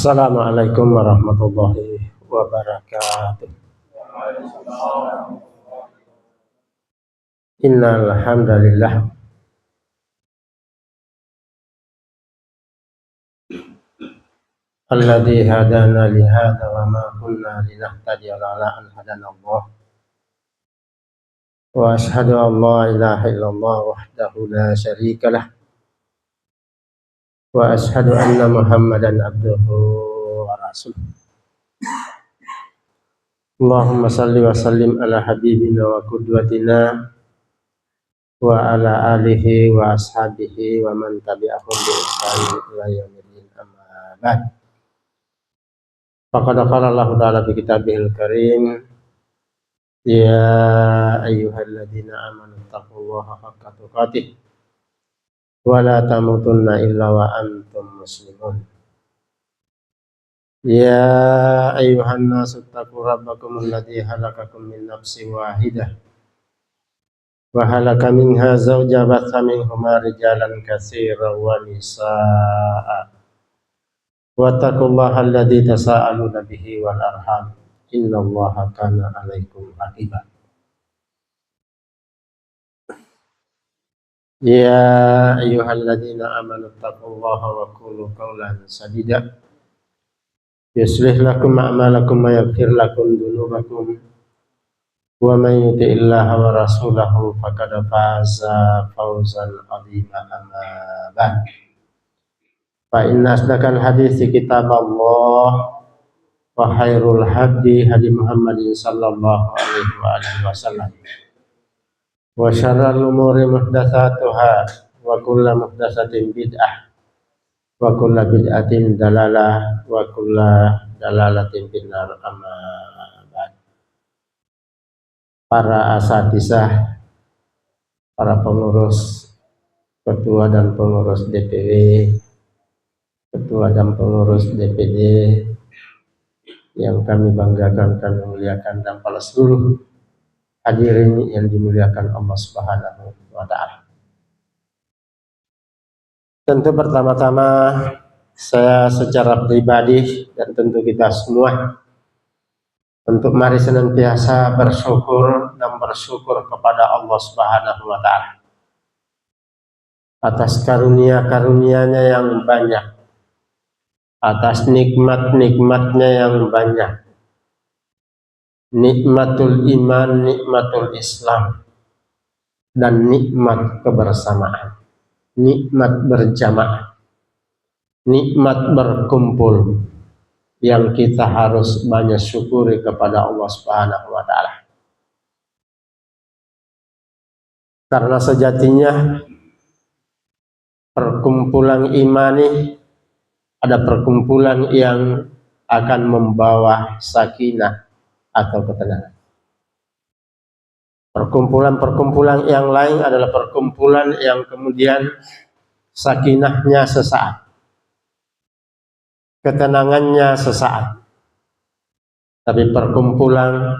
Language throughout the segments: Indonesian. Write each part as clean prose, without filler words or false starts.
Assalamualaikum warahmatullahi wabarakatuh. Innal hamdalillah alladzi hadana li hadza wa ma kunna linahtadiya laula an hadana Allah. Wa asyhadu an la ilaha illallah wahdahu la syarika lah. Wa asyhadu anna Muhammadan abduhu wa rasuluh. Allahumma salli wa sallim ala habibina wa qudwatina wa ala alihi wa ashabihi wa man tabi'ahum bi ihsan ila yaumil amma ba'd. Faqad qala Allah ta'ala fi kitabihil karim, ya ayyuhalladzina amanu taqullaha haqqa tuqatih wa la tamutunna illa wa antum muslimun. Ya ayyuhan nasu taqu rabbakum alladzi khalaqakum min nafsin wahidah wa halaka minha zawjaha batha minhuma rijalan katsiran wa nisaa'a wattaqullaha alladzi tasaaluna bihi wal arham innallaha kana 'alaikum raqiba. Ya ayyuhalladzina amanu taqullaha wa qulu qawlan sadida yuslih lakum a'malakum wa yaghfir lakum dhunubakum wa man yuti'illaha wa rasulahu faqad faza fawzan 'azima amma ba'd. Fa inna asdaqal hadithi kitaballah wa khairul hadi hadi Muhammadin sallallahu alaihi wa alihi wasallam wa syarrul umuri muhdatsatuha wa kullu muhdatsatin bid'ah wa kullu bid'atin dalalah wa kullu dalalatin finnar amma ba'd. Para asatizah, para pengurus, ketua dan pengurus DPW, ketua dan pengurus DPD yang kami banggakan, kami muliakan, dan para seluruh hadirin yang dimuliakan Allah Subhanahu wa ta'ala. Tentu pertama-tama saya secara pribadi dan tentu kita semua untuk mari senantiasa bersyukur dan bersyukur kepada Allah Subhanahu wa ta'ala atas karunia-karunia-Nya yang banyak, atas nikmat-nikmatnya yang banyak, nikmatul iman, nikmatul Islam, dan nikmat kebersamaan, nikmat berjamaah, nikmat berkumpul yang kita harus banyak syukuri kepada Allah Subhanahu wa ta'ala. Karena sejatinya perkumpulan imani ada perkumpulan yang akan membawa sakinah atau ketenangan. Perkumpulan-perkumpulan yang lain adalah perkumpulan yang kemudian sakinahnya sesaat, ketenangannya sesaat. Tapi perkumpulan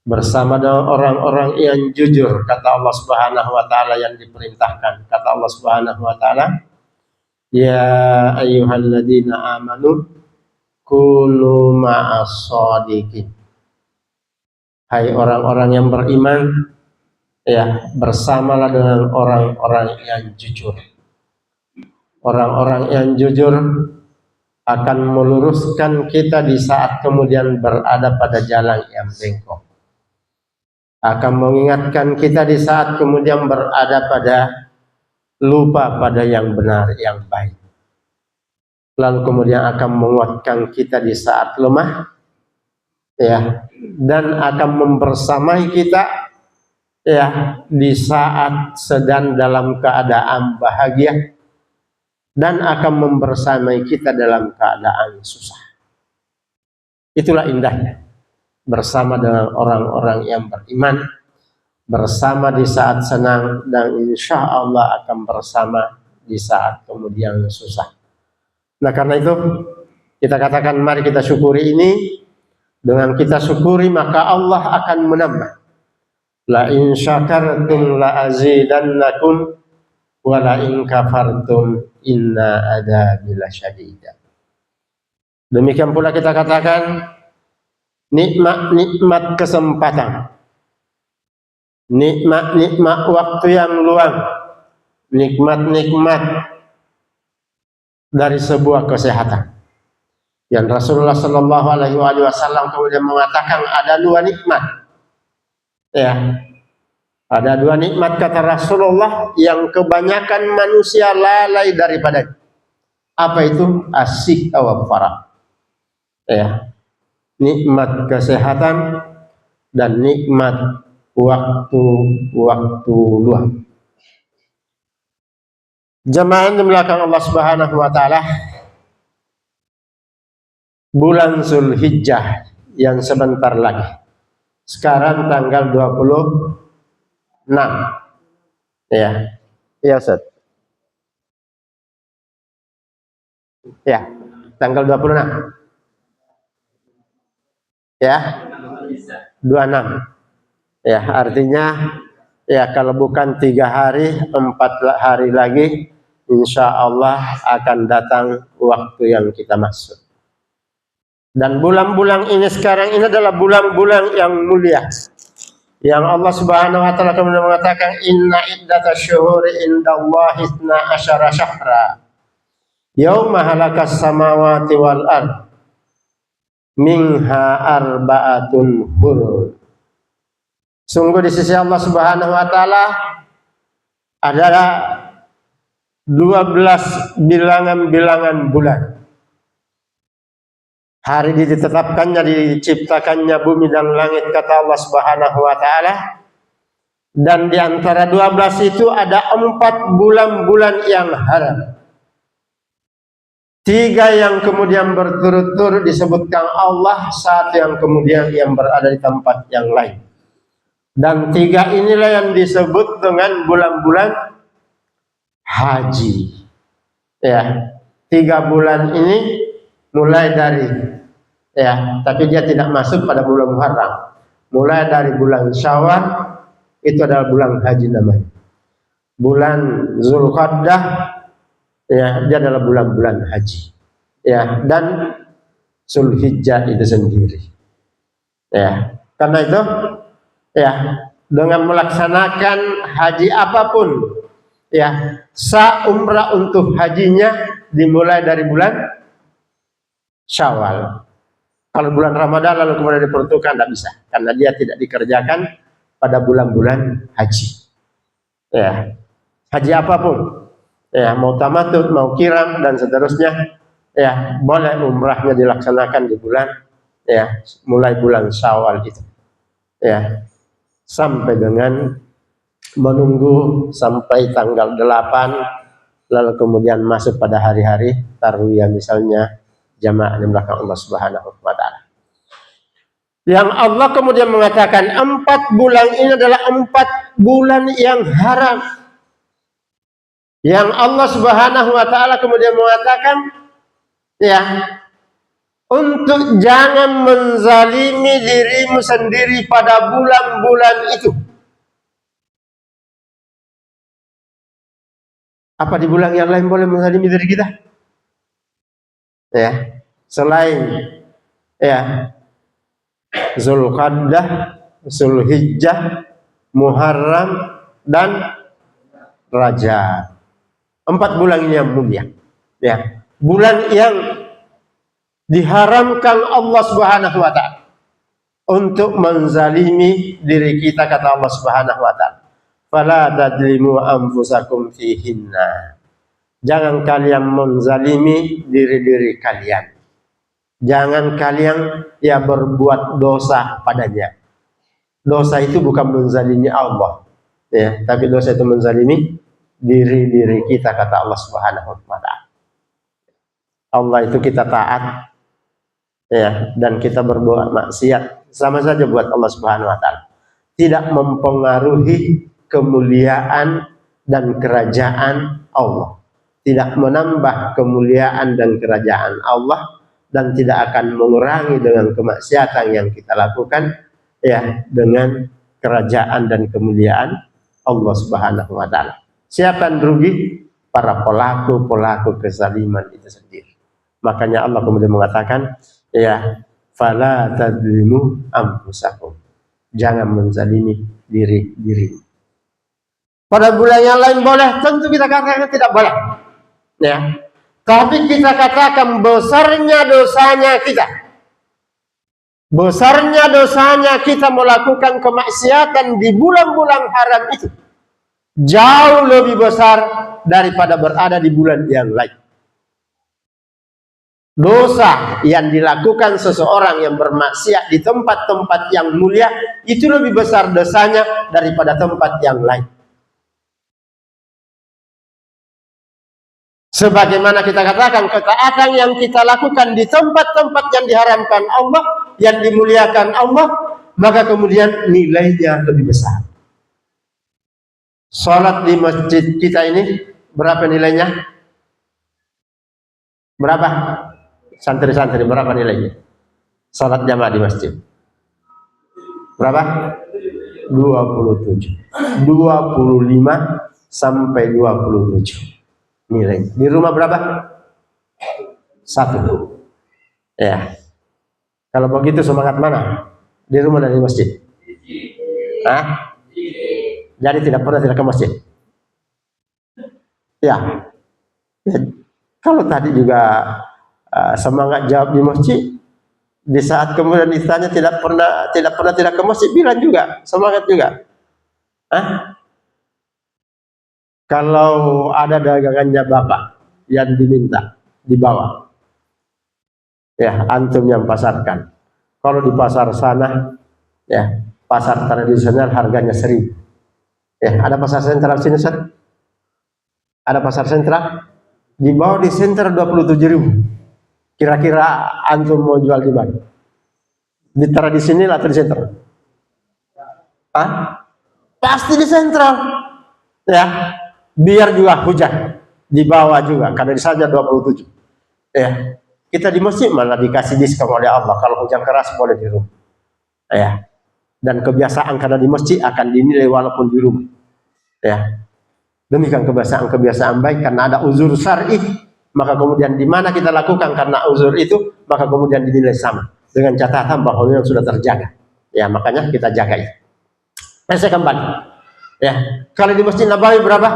bersama dengan orang-orang yang jujur, kata Allah Subhanahu wa ta'ala yang diperintahkan. Kata Allah Subhanahu wa ta'ala, ya ayyuhalladzina amanu kunu ma'as shadiqin. Hai orang-orang yang beriman, ya, bersamalah dengan orang-orang yang jujur. Orang-orang yang jujur akan meluruskan kita di saat kemudian berada pada jalan yang bengkok. Akan mengingatkan kita di saat kemudian berada pada lupa pada yang benar, yang baik. Lalu kemudian akan menguatkan kita di saat lemah, ya, dan akan membersamai kita, ya, di saat sedang dalam keadaan bahagia, dan akan membersamai kita dalam keadaan susah. Itulah indahnya bersama dengan orang-orang yang beriman, bersama di saat senang, dan insya Allah akan bersama di saat kemudian susah. Nah, karena itu kita katakan mari kita syukuri ini. Dengan kita syukuri maka Allah akan menambah. La in syakartum la azidannakum wa la in kafartum inna adzabi lasyadid. Demikian pula kita katakan nikmat-nikmat kesempatan, nikmat-nikmat waktu yang luang, nikmat-nikmat dari sebuah kesehatan. Yang Rasulullah Shallallahu Alaihi Wasallam kemudian mengatakan ada dua nikmat, ya, ada dua nikmat kata Rasulullah yang kebanyakan manusia lalai daripadanya. Apa itu? Asyik wa farah, ya, nikmat kesehatan dan nikmat waktu luang. Jemaah di belakang Allah Subhanahu wa taala, bulan Zulhijjah yang sebentar lagi. Sekarang tanggal 26. Ya. Ya, Ustaz. Ya, tanggal 26. Ya. 26. Ya, artinya ya kalau bukan 3 hari, 4 hari lagi insya Allah akan datang waktu yang kita maksud. Dan bulan-bulan ini sekarang ini adalah bulan-bulan yang mulia, yang Allah Subhanahu wa taala kemudian mengatakan inna iddatasyuhuri indallahi 12 syahra yauma halakas samawati wal ard minha arba'atun hurum. Sungguh di sisi Allah Subhanahu wa taala adalah 12 bilangan-bilangan bulan. Hari ditetapkannya, diciptakannya bumi dan langit kata Allah Subhanahu wa taala. Dan di antara 12 itu ada 4 bulan-bulan yang haram. 3 yang kemudian berturut-turut disebutkan Allah, 1 yang kemudian yang berada di tempat yang lain. Dan 3 inilah yang disebut dengan bulan-bulan haji. Ya, 3 bulan ini mulai dari, ya, tapi dia tidak masuk pada bulan Muharram. Mulai dari bulan Syawal, itu adalah bulan haji namanya. Bulan Zulqa'dah, ya, dia adalah bulan-bulan haji. Ya, dan Zulhijjah itu sendiri. Ya, karena itu, ya, dengan melaksanakan haji apapun, ya, sah umrah untuk hajinya dimulai dari bulan Syawal. Kalau bulan Ramadan lalu kemudian diperuntukkan, tidak bisa, karena dia tidak dikerjakan pada bulan-bulan haji. Ya, haji apapun, ya, mau tamatut, mau kiram dan seterusnya, ya, boleh umrahnya dilaksanakan di bulan, ya, mulai bulan Syawal itu, ya, sampai dengan menunggu sampai tanggal 8, lalu kemudian masuk pada hari-hari tarwiyah misalnya, jamaah di belakang Allah Subhanahu wa taala. Yang Allah kemudian mengatakan 4 bulan ini adalah 4 bulan yang haram. Yang Allah Subhanahu wa taala kemudian mengatakan, ya, untuk jangan menzalimi dirimu sendiri pada bulan-bulan itu. Apa di bulan yang lain boleh menzalimi diri kita? Ya, selain, ya, Zulqa'dah, Zulhijjah, Muharram dan Rajab. 4 bulan ini yang mulia. Ya, bulan yang diharamkan Allah Subhanahu wa taala untuk menzalimi diri kita kata Allah Subhanahu wa taala. Fala tadlimu anfusakum fihinna. Jangan kalian menzalimi diri-diri kalian. Jangan kalian, ya, berbuat dosa padanya. Dosa itu bukan menzalimi Allah, ya, tapi dosa itu menzalimi diri-diri kita kata Allah Subhanahu wa taala. Allah itu kita taat, ya, dan kita berbuat maksiat, sama saja buat Allah Subhanahu wa taala. Tidak mempengaruhi kemuliaan dan kerajaan Allah. Tidak menambah kemuliaan dan kerajaan Allah, dan tidak akan mengurangi dengan kemaksiatan yang kita lakukan, ya, dengan kerajaan dan kemuliaan Allah Subhanahu wa taala. Siapa yang rugi? Para pelaku-pelaku kezaliman itu sendiri. Makanya Allah kemudian mengatakan, ya, fala tadzlimu anfusakum. Jangan menzalimi diri. Pada bulan yang lain boleh, tentu kita katakan tidak boleh. Ya. Tapi kita katakan besarnya dosanya kita. Besarnya dosanya kita melakukan kemaksiatan di bulan-bulan haram itu jauh lebih besar daripada berada di bulan yang lain. Dosa yang dilakukan seseorang yang bermaksiat di tempat-tempat yang mulia itu lebih besar dosanya daripada tempat yang lain. Sebagaimana kita katakan, ketaatan yang kita lakukan di tempat-tempat yang diharamkan Allah, yang dimuliakan Allah, maka kemudian nilainya lebih besar. Salat di masjid kita ini berapa nilainya? Berapa? Santri-santri berapa nilainya? Salat jamaah di masjid. Berapa? 27. 25 sampai 27. Nilai. Di rumah berapa? 1. Ya. Kalau begitu semangat mana? Di rumah dan di masjid? Hah? Jadi tidak ke masjid? Ya. Kalau tadi juga semangat jawab di masjid, di saat kemudian ditanya tidak pernah ke masjid, bilang juga semangat juga. Hah? Kalau ada dagangannya Bapak yang diminta dibawa, ya antum yang pasarkan. Kalau di pasar sana, ya pasar tradisional harganya 1.000. Ya, ada pasar sentral sini, Ustaz? Ada pasar sentral? Dibawa di senter 27.000. Kira-kira antum mau jual di mana? Di tradisional atau di senter? Hah? Pasti di sentral. Ya. Biar juga hujan di bawah juga, karena di sana 27. Ya, kita di masjid malah dikasih diskon oleh Allah. Kalau hujan keras boleh di rumah. Ya, dan kebiasaan karena di masjid akan dinilai walaupun di rumah. Ya, demikian kebiasaan baik karena ada uzur syar'i, maka kemudian di mana kita lakukan karena uzur itu, maka kemudian dinilai sama dengan catatan bahwa yang sudah terjaga. Ya, makanya kita jaga itu. Saya kembali. Ya, kalau di Masjid Nabawi berapa?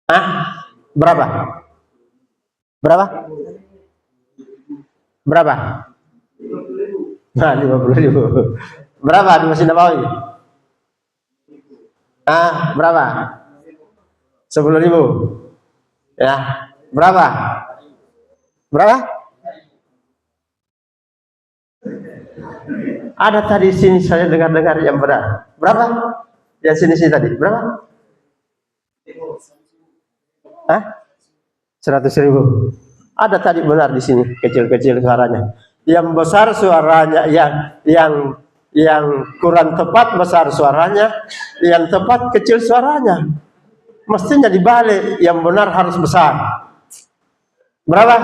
Hah? Berapa? Berapa? Berapa? Nah, 50.000. Berapa di Masjid Nabawi? Berapa? 10.000. Ya, berapa? Berapa? Ada tadi sini saya dengar yang berapa? Berapa? Yang sini tadi berapa? 100.000. Ada tadi benar di sini kecil-kecil suaranya. Yang besar suaranya, yang kurang tepat besar suaranya, yang tepat kecil suaranya. Mestinya dibalik, yang benar harus besar. Berapa?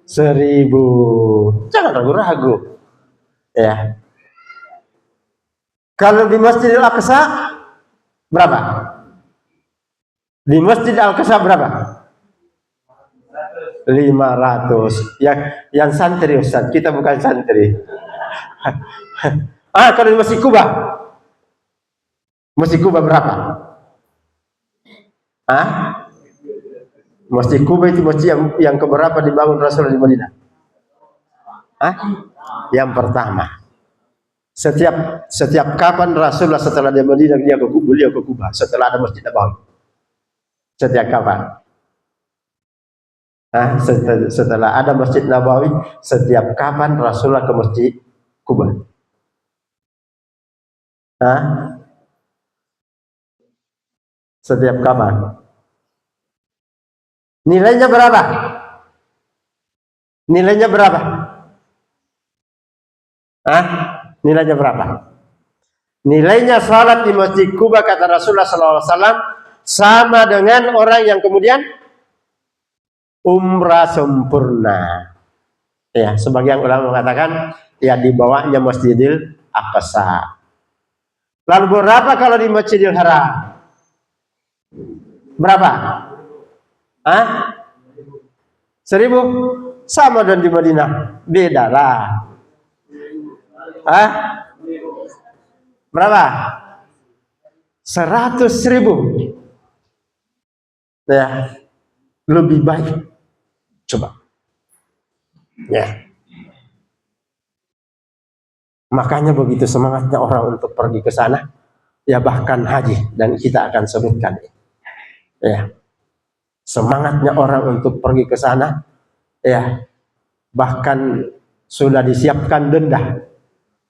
1.000. Jangan ragu-ragu. Ya. Kalau di Masjidil Aqsa berapa? Di Masjid Al-Aqsa berapa? 500. Yang santri, Ustaz, kita bukan santri. Kalau di Masjid Kuba? Masjid Kuba berapa? Masjid Kuba itu masjid yang keberapa dibangun Rasulullah di Madinah? Yang pertama. Setiap kapan Rasulullah setelah di Madinah beliau ke Kuba setelah ada Masjid Nabawi? Setiap kapan? Setelah ada Masjid Nabawi, setiap kapan Rasulullah ke Masjid Kuba? Setiap kapan? Nilainya berapa? Nilainya berapa? Nilainya berapa? Nilainya salat di Masjid Kuba kata Rasulullah SAW sama dengan orang yang kemudian umrah sempurna. Ya, sebagian ulama mengatakan ya di bawahnya Masjidil Aqsa. Lalu berapa kalau di Masjidil Haram? Berapa? 1000 sama dan di Madinah beda lah. Hah? Berapa? 100.000. Ya, lebih baik. Coba. Ya. Makanya begitu semangatnya orang untuk pergi ke sana, ya bahkan haji, dan kita akan sebutkan. Ya. Semangatnya orang untuk pergi ke sana, ya bahkan sudah disiapkan denda.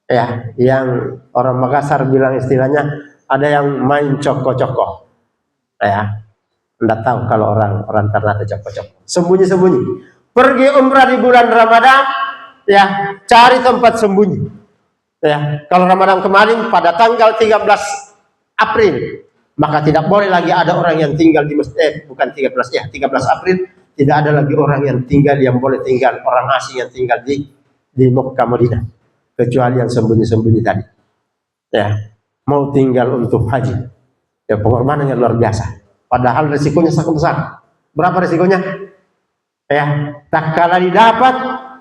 Ya, yang orang Makassar bilang istilahnya ada yang main coko-coko. Ya. Anda tahu kalau orang Ternate coko-coko. Sembunyi-sembunyi. Pergi umrah di bulan Ramadan, ya, cari tempat sembunyi. Ya, kalau Ramadan kemarin pada tanggal 13 April, maka tidak boleh lagi ada orang yang tinggal di masjid, bukan 13 ya, 13 April tidak ada lagi orang yang boleh tinggal, orang asing yang tinggal di Mekah Madinah, kecuali yang sembunyi-sembunyi tadi. Ya, mau tinggal untuk haji. Ya, pengorbanan yang luar biasa. Padahal resikonya sangat besar. Berapa resikonya? Ya, tak kala didapat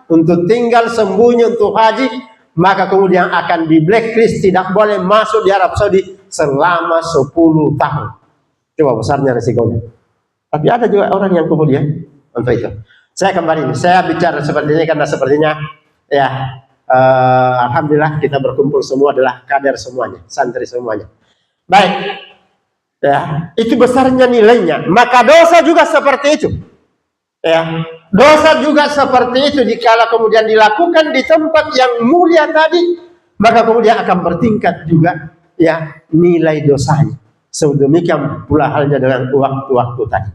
untuk tinggal sembunyi untuk haji, maka kemudian akan di blacklist, tidak boleh masuk di Arab Saudi selama 10 tahun. Coba besarnya resikonya. Tapi ada juga orang yang kemudian untuk itu. Saya kembali, saya bicara seperti ini karena sepertinya ya alhamdulillah kita berkumpul semua adalah kader semuanya, santri semuanya. Baik. Ya, itu besarnya nilainya. Maka dosa juga seperti itu. Ya, dosa juga seperti itu dikala kemudian dilakukan di tempat yang mulia tadi, maka kemudian akan bertingkat juga ya nilai dosanya. Sedemikian pula halnya dengan waktu-waktu tadi.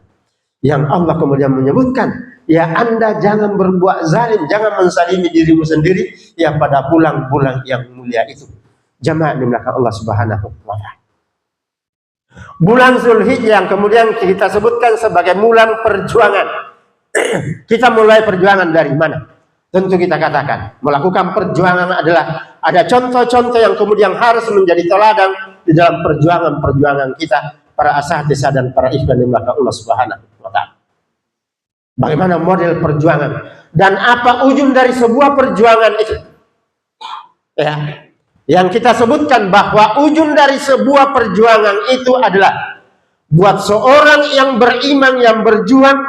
Yang Allah kemudian menyebutkan, ya Anda jangan berbuat zalim, jangan mensalimi dirimu sendiri ya pada bulan-bulan yang mulia itu. Jamaah di belakang Allah Subhanahu wa taala. Bulan Zulhijjah yang kemudian kita sebutkan sebagai bulan perjuangan. Kita mulai perjuangan dari mana? Tentu kita katakan melakukan perjuangan adalah ada contoh-contoh yang kemudian harus menjadi teladan di dalam perjuangan kita, para asatidz dan para ikhwan yang belakang Allah Subhanahu wa taala. Bagaimana model perjuangan dan apa ujung dari sebuah perjuangan itu? Ya. Yang kita sebutkan bahwa ujung dari sebuah perjuangan itu adalah buat seorang yang beriman, yang berjuang,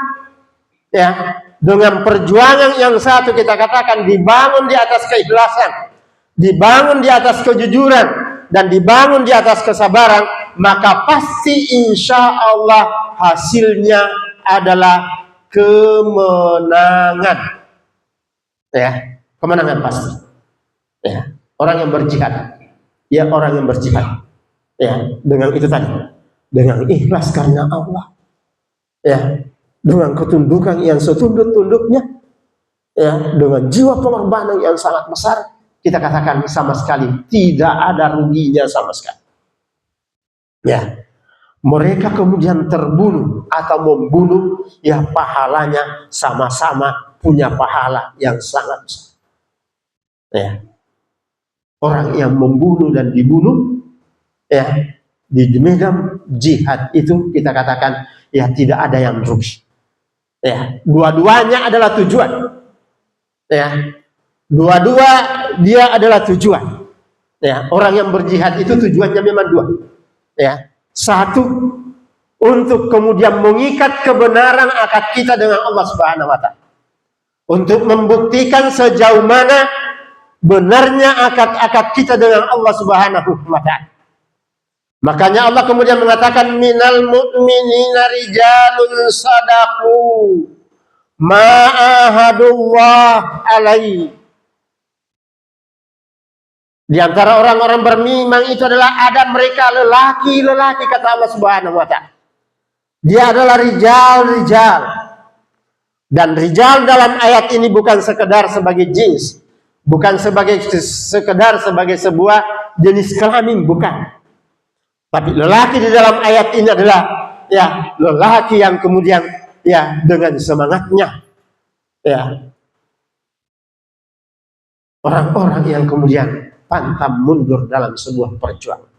ya, dengan perjuangan yang satu kita katakan dibangun di atas keikhlasan, dibangun di atas kejujuran, dan dibangun di atas kesabaran, maka pasti insya Allah hasilnya adalah kemenangan. Ya, kemenangan pasti. Ya. Orang yang berjihad, ya orang yang berjihad, ya dengan itu tadi, dengan ikhlas karena Allah, ya dengan ketundukan yang setunduk-tunduknya, ya dengan jiwa pengorbanan yang sangat besar, kita katakan sama sekali tidak ada ruginya sama sekali. Ya, mereka kemudian terbunuh atau membunuh, ya pahalanya sama-sama punya pahala yang sangat besar. Ya. Orang yang membunuh dan dibunuh ya di medan jihad itu kita katakan ya tidak ada yang rugi. Ya, dua-duanya adalah tujuan. Ya. Dua-dua dia adalah tujuan. Ya, orang yang berjihad itu tujuannya memang dua. Ya. Satu, untuk kemudian mengikat kebenaran akad kita dengan Allah Subhanahu wa taala. Untuk membuktikan sejauh mana benarnya akad-akad kita dengan Allah Subhanahu wa taala. Makanya Allah kemudian mengatakan minal mu'minina rijalun sadaqu ma ahadullah alaihi. Di antara orang-orang beriman itu adalah ada mereka lelaki-lelaki kata Allah Subhanahu wa taala. Dia adalah rijal-rijal. Dan rijal dalam ayat ini bukan sekedar sebagai jins, bukan sekedar sebagai sebuah jenis kelamin, bukan. Tapi lelaki di dalam ayat ini adalah ya lelaki yang kemudian ya dengan semangatnya ya orang-orang yang kemudian pantang mundur dalam sebuah perjuangan.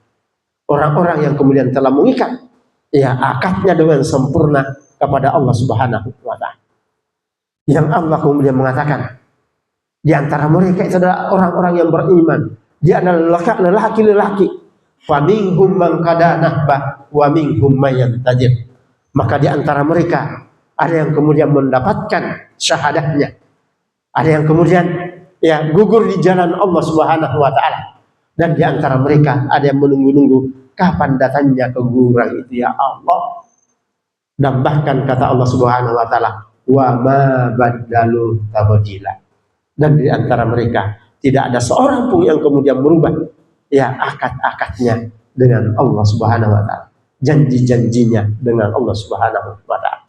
Orang-orang yang kemudian telah mengikat ya akadnya dengan sempurna kepada Allah Subhanahu wa taala. Yang Allah kemudian mengatakan, di antara mereka itu adalah orang-orang yang beriman. Dia adalah lelaki-lelaki. Wa minhum man qada nahbah wa minhum may yantajir. Maka di antara mereka ada yang kemudian mendapatkan syahadahnya. Ada yang kemudian gugur di jalan Allah Subhanahu wa taala. Dan di antara mereka ada yang menunggu-nunggu kapan datangnya keguguran itu ya Allah. Dan bahkan kata Allah Subhanahu wa taala, wa ma badalu tabdila. Dan di antara mereka tidak ada seorang pun yang kemudian merubah akad-akadnya dengan Allah Subhanahu wa taala, janji-janjinya dengan Allah Subhanahu wa taala.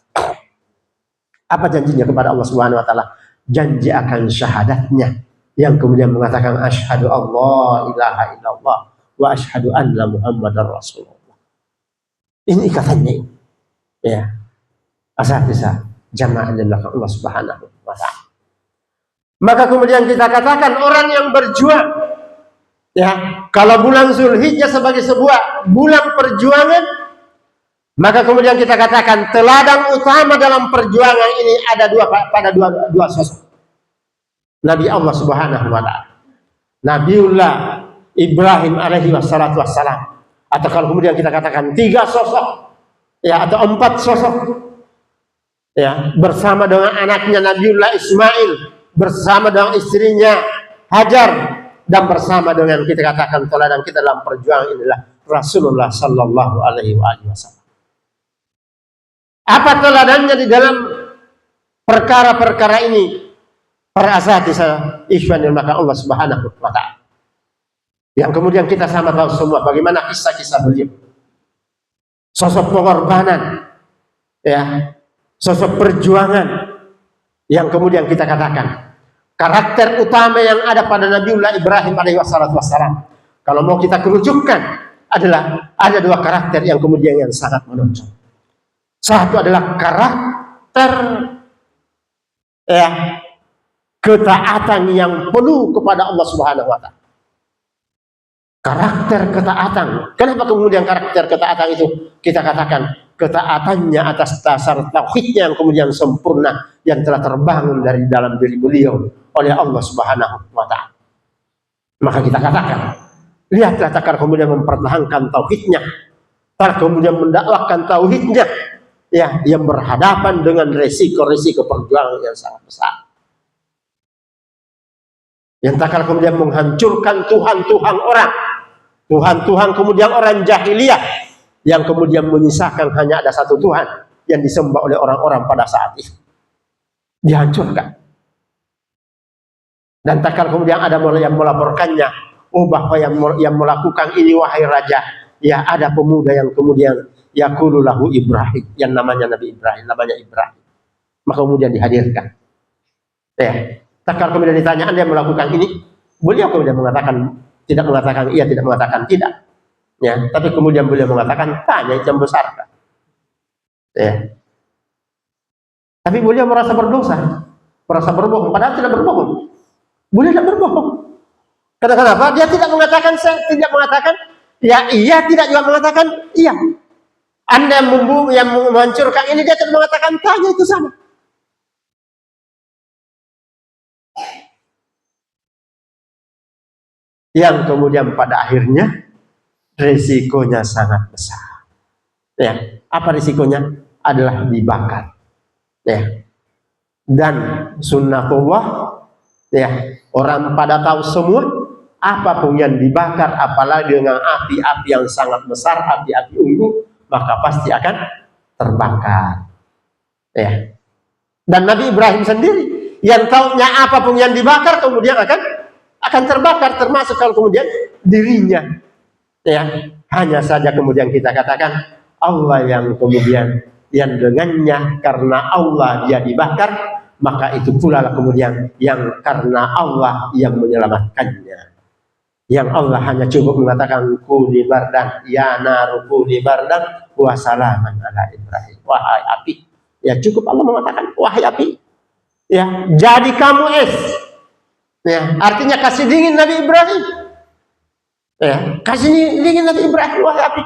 Apa janjinya kepada Allah Subhanahu wa taala? Janji akan syahadatnya, yang kemudian mengatakan asyhadu Allah ilaha illallah wa asyhadu anna muhammadar rasulullah. Ini ikatannya. Ya. Asal-asal jamaah adalah Allah Subhanahu wa taala. Maka kemudian kita katakan orang yang berjuang, kalau bulan Zulhijjah sebagai sebuah bulan perjuangan, maka kemudian kita katakan teladan utama dalam perjuangan ini ada dua sosok Nabi Allah Subhanahu wa taala. Nabiullah Ibrahim alaihi wassalam. Atau kalau kemudian kita katakan 3 sosok, atau 4 sosok, bersama dengan anaknya Nabiullah Ismail, bersama dengan istrinya Hajar, dan bersama dengan kita katakan teladan kita dalam perjuangan inilah Rasulullah Sallallahu Alaihi Wasallam. Apa teladannya di dalam perkara-perkara ini? Para asatidz ikhwan yang maka Allah Subhanahu wa taala. Yang kemudian kita sama tahu semua bagaimana kisah-kisah beliau. Sosok pengorbanan, sosok perjuangan, yang kemudian kita katakan karakter utama yang ada pada Nabiullah Ibrahim alaihi wassalam. Kalau mau kita kerucutkan adalah ada 2 karakter yang kemudian yang sangat menonjol. Satu adalah karakter ketaatan yang penuh kepada Allah Subhanahu wa taala. Karakter ketaatan. Kenapa kemudian karakter ketaatan itu kita katakan ketaatannya atas dasar tauhidnya yang kemudian sempurna, yang telah terbangun dari dalam diri beliau oleh Allah Subhanahu wa taala. Maka kita katakan, lihatlah takar kemudian mempertahankan tauhidnya, tak kemudian mendakwakan tauhidnya, yang berhadapan dengan resiko-resiko perjuangan yang sangat besar. Yang takar kemudian menghancurkan Tuhan-Tuhan orang, Tuhan-Tuhan kemudian orang jahiliyah, yang kemudian menyisakan hanya ada satu Tuhan yang disembah oleh orang-orang pada saat itu. Dihancurkan. Dan tak kala kemudian ada yang melaporkannya, bahwa yang melakukan ini wahai raja, ada pemuda yang kemudian yaqulu lahu Ibrahim, yang namanya Nabi Ibrahim, namanya Ibrahim. Maka kemudian dihadirkan. Tak kala kemudian ditanya, Anda yang melakukan ini? Beliau kemudian mengatakan, tidak mengatakan iya, tidak mengatakan tidak. Tapi kemudian beliau mengatakan, tanya yang besar. Tapi beliau merasa berdosa, merasa berbohong, padahal tidak berbohong. Beliau tidak berbohong. Karena kenapa? Dia tidak mengatakan tidak mengatakan iya, tidak juga mengatakan iya. Anda yang menghancurkan ini, dia tidak mengatakan tanya, itu sama. Yang kemudian pada akhirnya risikonya sangat besar. Apa risikonya? Adalah dibakar. Dan sunnatullah, orang pada tahu semua, apapun yang dibakar, apalagi dengan api-api yang sangat besar, api-api unggun, maka pasti akan terbakar. Dan Nabi Ibrahim sendiri yang tahunya apapun yang dibakar kemudian akan terbakar, termasuk kalau kemudian dirinya. Hanya saja kemudian kita katakan Allah yang kemudian yang dengannya karena Allah dia dibakar, maka itu pula kemudian yang karena Allah yang menyelamatkannya. Yang Allah hanya cukup mengatakan kuni bardan ya naru kuni bardan wa salaman ala Ibrahim. Wahai api, cukup Allah mengatakan wahai api, jadi kamu es. Artinya kasih dingin Nabi Ibrahim. Kasih dingin Nabi Ibrahim, wahai api.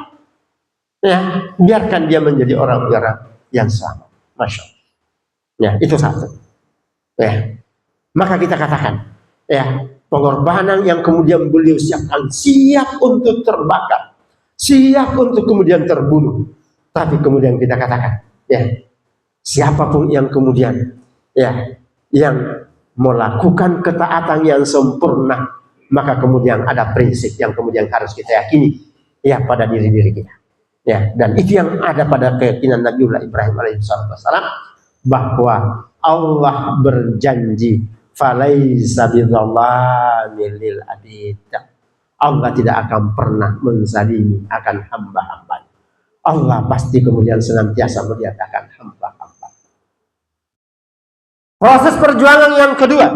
Biarkan dia menjadi orang yang sama. Masya Allah. Itu satu. Ya, maka kita katakan, ya, pengorbanan yang kemudian beliau siapkan, siap untuk terbakar, siap untuk kemudian terbunuh. Tapi kemudian kita katakan, ya, siapapun yang kemudian, ya, yang melakukan ketaatan yang sempurna, maka kemudian ada prinsip yang kemudian harus kita yakini, ya, pada diri-diri kita. Ya, dan itu yang ada pada keyakinan Nabiullah Ibrahim alaihissalam, bahwa Allah berjanji falaisa bidzalamil lil abid. Allah tidak akan pernah menzalimi akan hamba-hambanya. Allah pasti kemudian senantiasa melihatkan hamba-hamba. Proses perjuangan yang kedua,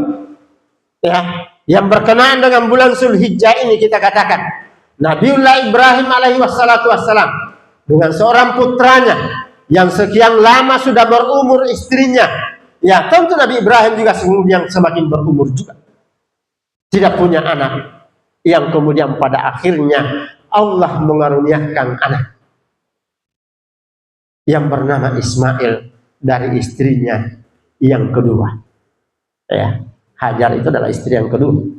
ya, yang berkenaan dengan bulan Zulhijjah ini, kita katakan Nabiullah Ibrahim alaihi wassalam dengan seorang putranya yang sekian lama sudah berumur, istrinya, ya, tentu Nabi Ibrahim juga yang semakin berumur juga, tidak punya anak, yang kemudian pada akhirnya Allah mengaruniakan anak yang bernama Ismail dari istrinya yang kedua. Ya, Hajar itu adalah istri yang kedua.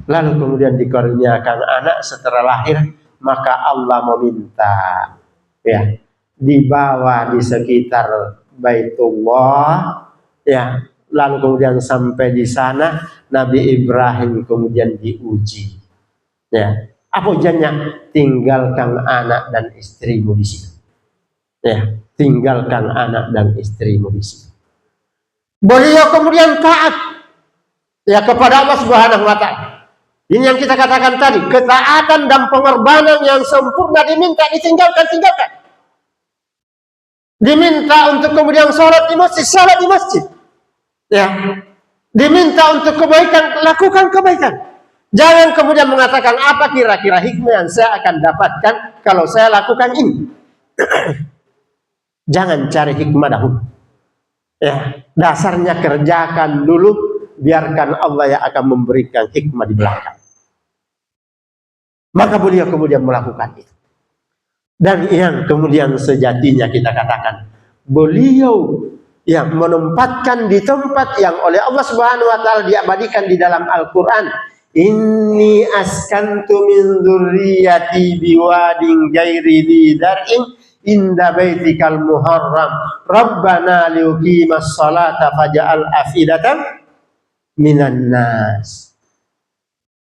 Lalu kemudian dikaruniakan anak setelah lahir, maka Allah meminta, ya, dibawa di sekitar Baitullah, ya, lalu kemudian sampai di sana Nabi Ibrahim kemudian diuji, ya, apa ujiannya? Tinggalkan anak dan istrimu di situ, ya, tinggalkan anak dan istrimu di situ. Beliau kemudian taat, ya, kepada Allah Subhanahu wa Ta'ala. Ini yang kita katakan tadi, ketaatan dan pengorbanan yang sempurna diminta, tinggalkan. Diminta untuk kemudian sholat di masjid, ya. Diminta untuk kebaikan, lakukan kebaikan. Jangan kemudian mengatakan, apa kira-kira hikmah yang saya akan dapatkan kalau saya lakukan ini. Jangan cari hikmah dahulu, ya. Dasarnya kerjakan dulu, biarkan Allah yang akan memberikan hikmah di belakang. Maka beliau kemudian melakukan itu. Dan yang kemudian sejatinya kita katakan, beliau yang menempatkan di tempat yang oleh Allah Subhanahu wa Ta'ala diabadikan di dalam Al-Quran. Inni askantu min dzurriyyati biwadin ghairi dzi dar'in inda baitikal muharram rabbana liuqimas salata faj'al afidatan minan nas.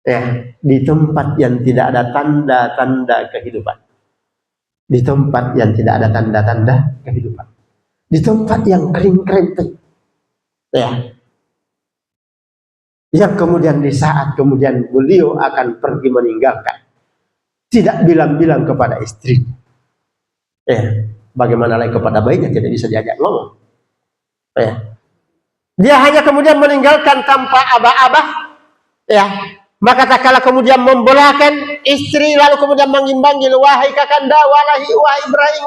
Ya, di tempat yang tidak ada tanda-tanda kehidupan, di tempat yang tidak ada tanda-tanda kehidupan, di tempat yang kering-kering, ya, yang kemudian di saat kemudian beliau akan pergi meninggalkan, tidak bilang-bilang kepada istri, ya, bagaimana lagi kepada bayinya, tidak bisa diajak ngomong, ya. Dia hanya kemudian meninggalkan tanpa aba-aba, ya. Maka tak kala kemudian membelahkan istri, lalu kemudian mengimbangi, wahai kakanda, wahai Ibrahim,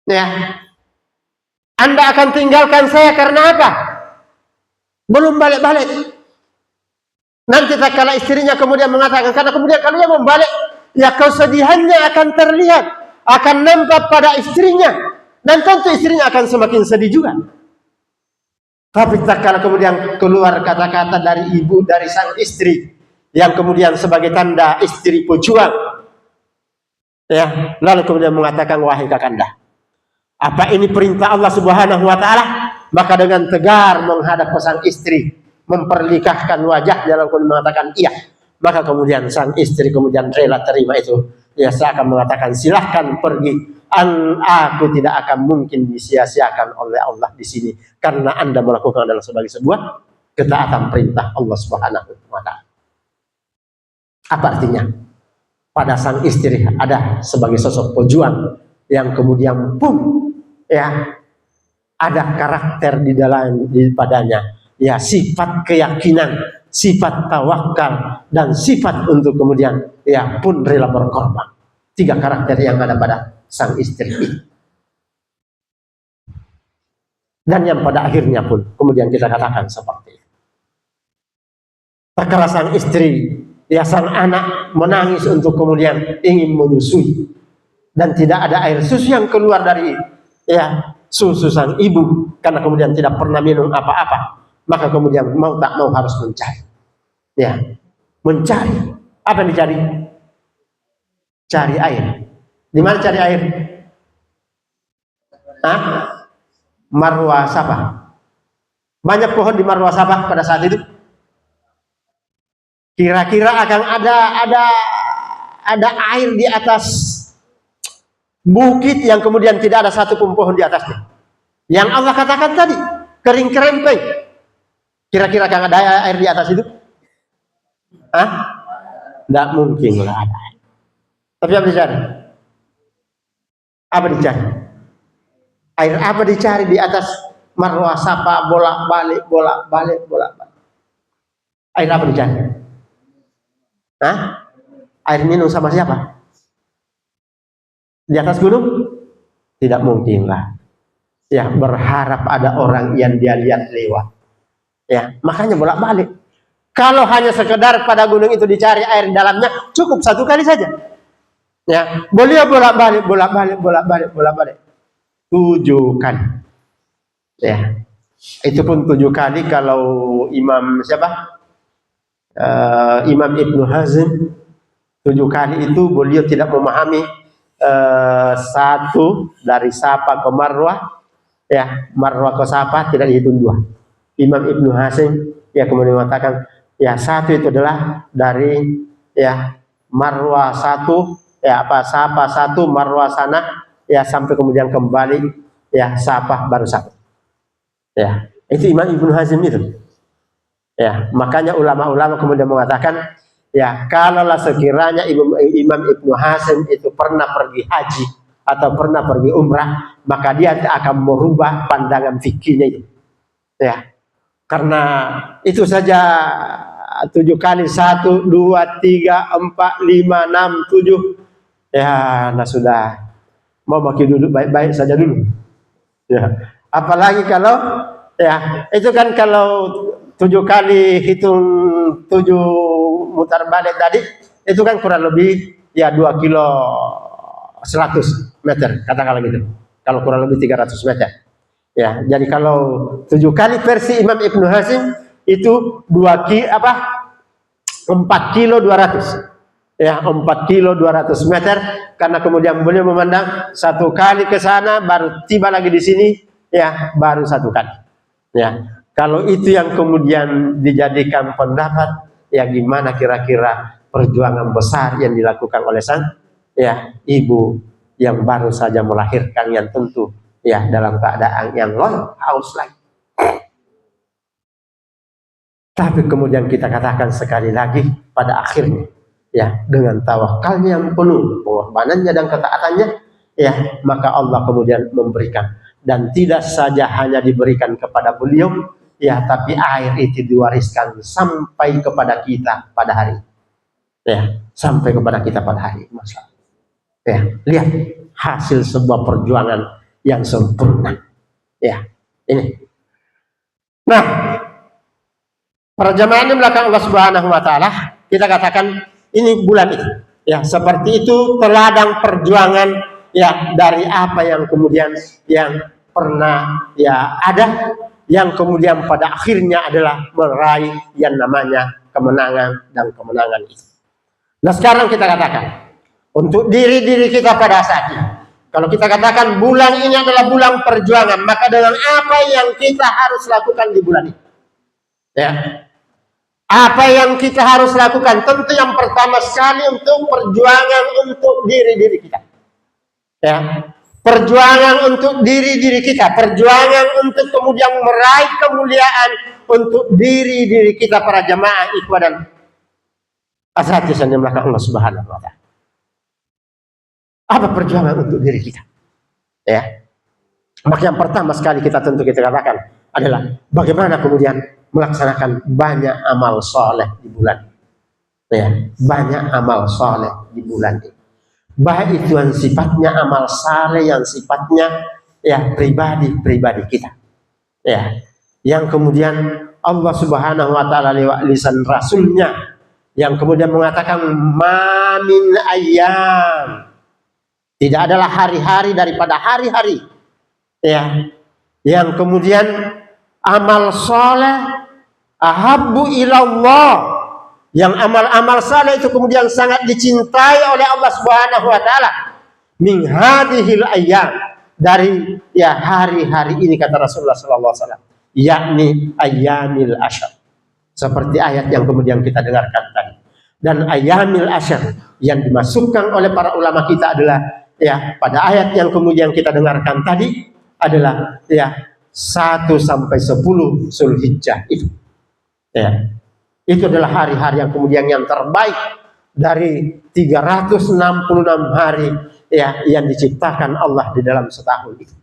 ya, Anda akan tinggalkan saya karena apa? Belum balik-balik. Nanti tak kala istrinya kemudian mengatakan, karena kemudian kalau dia membalik, ya, kesedihannya akan terlihat, akan nampak pada istrinya, dan tentu istrinya akan semakin sedih juga. Tapi tak kala kemudian keluar kata-kata dari ibu, dari sang istri, yang kemudian sebagai tanda istri pejuang, ya, lalu kemudian mengatakan, wahai kakanda, apa ini perintah Allah Subhanahu wa Ta'ala? Maka dengan tegar menghadap ke sang istri, memperlikahkan wajahnya, lalu kemudian mengatakan iya. Maka kemudian sang istri kemudian rela terima itu. Ya, saya akan mengatakan, silahkan pergi. Aku tidak akan mungkin disia-siakan oleh Allah di sini, karena Anda melakukan adalah sebagai sebuah ketaatan perintah Allah Subhanahu wa Ta'ala. Apa artinya? Pada sang istri ada sebagai sosok pejuang yang kemudian pun, ya, ada karakter di dalam padanya, ya, sifat keyakinan, sifat tawakal, dan sifat untuk kemudian, ya, pun rela berkorban. 3 karakter yang ada pada sang istri itu. Dan yang pada akhirnya pun kemudian kita katakan seperti itu. Tak kala sang istri, ya, sang anak menangis untuk kemudian ingin menyusui, dan tidak ada air susu yang keluar dari ya susu sang ibu karena kemudian tidak pernah minum apa-apa, maka kemudian mau tak mau harus mencari. Ya, mencari. Apa yang dicari? Cari air. Di mana cari air? Hah? Marwa Sabah. Banyak pohon di Marwa Sabah pada saat itu. Kira-kira akan ada air di atas bukit yang kemudian tidak ada satu pun pohon di atasnya. Yang Allah katakan tadi, kering kerempeng. Kira-kira akan ada air di atas itu? Hah? Tidak mungkin lah ada. Tapi apa dicari? Apa dicari? Air apa dicari di atas Marwa Sabah, bolak-balik. Air apa dicari? Hah? Air minum sama siapa? Di atas gunung? Tidak mungkin lah. Ya, berharap ada orang yang dia lihat lewat. Ya, makanya bolak-balik. Kalau hanya sekedar pada gunung itu dicari air di dalamnya, cukup satu kali saja. Ya, boleh bolak-balik. 7 kali. Ya, itu pun 7 kali kalau Imam siapa? Imam Ibnu Hazm 7 kali itu beliau tidak memahami satu dari Safa ke Marwah, ya Marwah ke Safa tidak dihitung 2. Imam Ibnu Hazm ya kemudian mengatakan ya satu itu adalah dari ya Marwah 1 ya apa Safa 1 Marwah sana ya sampai kemudian kembali ya Safa baru 1. Ya itu Imam Ibnu Hazm itu. Ya, makanya ulama-ulama kemudian mengatakan, ya kalaulah sekiranya Imam Ibnu Hazm itu pernah pergi haji atau pernah pergi umrah, maka dia akan merubah pandangan fikihnya itu. Ya, karena itu saja 7 kali 1, 2, 3, 4, 5, 6, 7. Ya, nah sudah mau makin dulu baik-baik saja dulu. Ya, apalagi kalau ya itu kan kalau 7 kali hitung 7 mutar balik tadi itu kan kurang lebih ya 2 kilo 100 meter katakanlah gitu. Kalau kurang lebih 300 meter. Ya, jadi kalau 7 kali versi Imam Ibnu Hazm itu 4 kilo 200. Ya, 4 kilo 200 meter karena kemudian beliau memandang 1 kali ke sana baru tiba lagi di sini ya baru 1 kali. Ya. Kalau itu yang kemudian dijadikan pendapat, ya gimana kira-kira perjuangan besar yang dilakukan oleh sang ya ibu yang baru saja melahirkan yang tentu ya dalam keadaan yang haus lagi. Tapi kemudian kita katakan sekali lagi pada akhirnya ya dengan tawakalnya yang penuh, pengorbanannya dan ketaatannya ya maka Allah kemudian memberikan dan tidak saja hanya diberikan kepada beliau ya, tapi air itu diwariskan sampai kepada kita pada hari. Ya, sampai kepada kita pada hari. Masya Allah. Ya, lihat hasil sebuah perjuangan yang sempurna. Ya, ini. Nah, para jamaah ini belakang Allah Subhanahu Wa Taala, kita katakan ini bulan itu. Ya, seperti itu teladang perjuangan ya dari apa yang kemudian yang pernah ya ada. Yang kemudian pada akhirnya adalah meraih yang namanya kemenangan dan kemenangan itu. Nah sekarang kita katakan untuk diri kita pada saat ini, kalau kita katakan bulan ini adalah bulan perjuangan, maka dengan apa yang kita harus lakukan di bulan ini? Ya, apa yang kita harus lakukan? Tentu yang pertama sekali untuk perjuangan untuk diri kita. Ya. Perjuangan untuk diri kita, perjuangan untuk kemudian meraih kemuliaan untuk diri kita para jamaah ikhwan dan asatidzah yang dimulakan Allah Subhanahu Wa Taala. Apa perjuangan untuk diri kita? Ya, maka yang pertama sekali kita tentu kita katakan adalah bagaimana kemudian melaksanakan banyak amal soleh di bulan. Ya, banyak amal soleh di bulan ini. Baik itu yang sifatnya amal saleh, yang sifatnya ya pribadi kita. Ya, yang kemudian Allah Subhanahu Wa Taala lewat lisan Rasulnya yang kemudian mengatakan mamin ayam Tidak adalah hari-hari daripada hari-hari ya yang kemudian amal soleh ahabbu ilallah, yang amal-amal saleh itu kemudian sangat dicintai oleh Allah Subhanahu wa taala min hadhil ayyam, dari ya hari-hari ini, kata Rasulullah sallallahu alaihi wasallam, yakni ayyamil asyr, seperti ayat yang kemudian kita dengarkan tadi. Dan ayyamil asyr yang dimasukkan oleh para ulama kita adalah ya pada ayat yang kemudian kita dengarkan tadi adalah ya 1 sampai 10 Zulhijjah itu. Ya. Itu adalah hari-hari yang kemudian yang terbaik dari 366 hari ya yang diciptakan Allah di dalam setahun itu.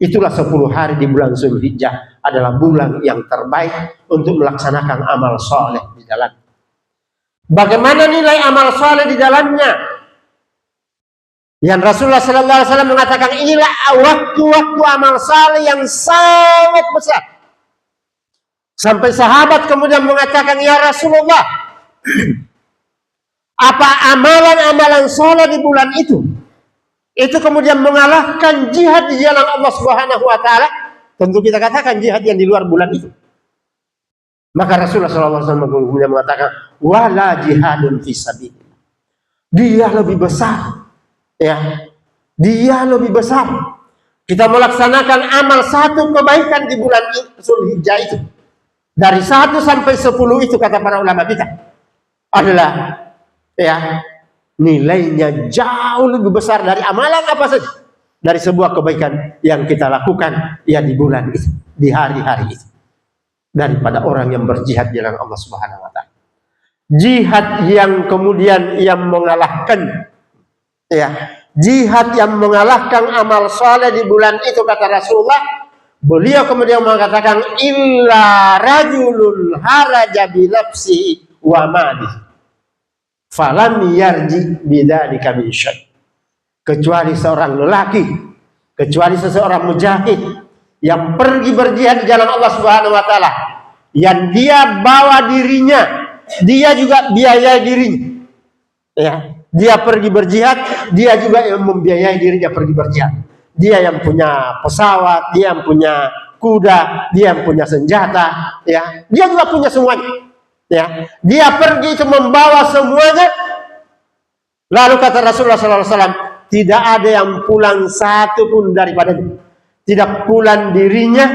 Itulah 10 hari di bulan Zulhijjah adalah bulan yang terbaik untuk melaksanakan amal soleh di dalam. Bagaimana nilai amal soleh di dalamnya? Yang Rasulullah Sallallahu Alaihi Wasallam mengatakan inilah waktu-waktu amal soleh yang sangat besar. Sampai sahabat kemudian mengatakan, ya Rasulullah, apa amalan-amalan soleh di bulan itu kemudian mengalahkan jihad di jalan Allah Subhanahu wa taala? Tentu kita katakan jihad yang di luar bulan itu. Maka Rasulullah SAW kemudian mengatakan, wala jihadun fisabilillah. Dia lebih besar. Ya, dia lebih besar. Kita melaksanakan amal satu kebaikan di bulan Zulhijjah itu. Dari 1 sampai 10 itu kata para ulama kita adalah ya nilainya jauh lebih besar dari amalan apa saja, dari sebuah kebaikan yang kita lakukan ya di bulan itu, di hari-hari itu, daripada orang yang berjihad di jalan Allah Subhanahu wa taala. Jihad yang kemudian yang mengalahkan ya, jihad yang mengalahkan amal soleh di bulan itu kata Rasulullah. Beliau kemudian mengatakan illa rajulun haraja bi nafsihi wa malihi falam yarji bidzalika min syai', kecuali seorang lelaki, kecuali seseorang mujahid yang pergi berjihad di jalan Allah Subhanahu wa taala, yang dia bawa dirinya, dia juga biayai dirinya. Ya, dia pergi berjihad, dia juga yang membiayai dirinya pergi berjihad. Dia yang punya pesawat, dia yang punya kuda, dia yang punya senjata, ya. Dia juga punya semuanya. Ya. Dia pergi itu membawa semuanya. Lalu kata Rasulullah SAW, tidak ada yang pulang satu pun daripadanya. Tidak pulang dirinya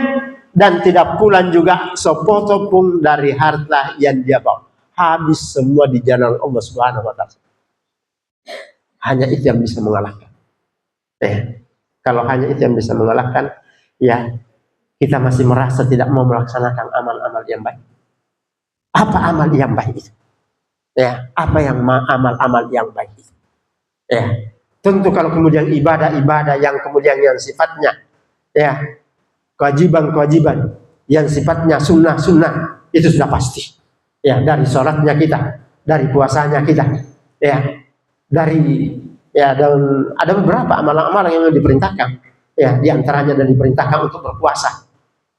dan tidak pulang juga sepotong pun dari harta yang dia bawa. Habis semua di jalan Allah Subhanahu wa taala. Hanya itu yang bisa mengalahkan. Kalau hanya itu yang bisa mengalahkan, ya kita masih merasa tidak mau melaksanakan amal-amal yang baik. Apa amal yang baik itu? Ya, apa yang amal-amal yang baik itu? Ya, tentu kalau kemudian ibadah-ibadah yang kemudian yang sifatnya ya kewajiban-kewajiban, yang sifatnya sunnah-sunnah, itu sudah pasti. Ya, dari sholatnya kita, dari puasanya kita, ya, dari ya, dan ada beberapa amalan-amalan yang diperintahkan. Ya, diantaranya dan diperintahkan untuk berpuasa.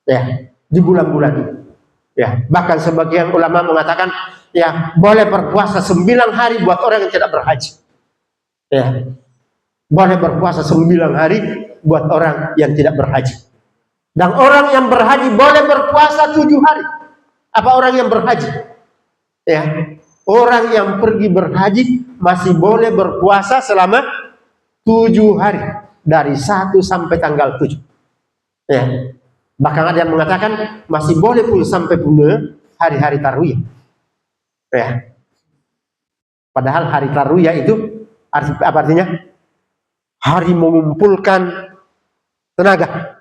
Ya, di bulan-bulan ini. Ya, bahkan sebagian ulama mengatakan, ya, boleh berpuasa 9 hari buat orang yang tidak berhaji. Ya, boleh berpuasa 9 hari buat orang yang tidak berhaji. Dan orang yang berhaji boleh berpuasa 7 hari. Apa orang yang berhaji? Ya, orang yang pergi berhaji masih boleh berpuasa selama 7 hari. Dari 1 sampai tanggal 7. Ya. Bahkan ada yang mengatakan masih boleh pun sampai punya hari-hari tarwiyah. Ya. Padahal hari tarwiyah itu apa artinya? Hari mengumpulkan tenaga.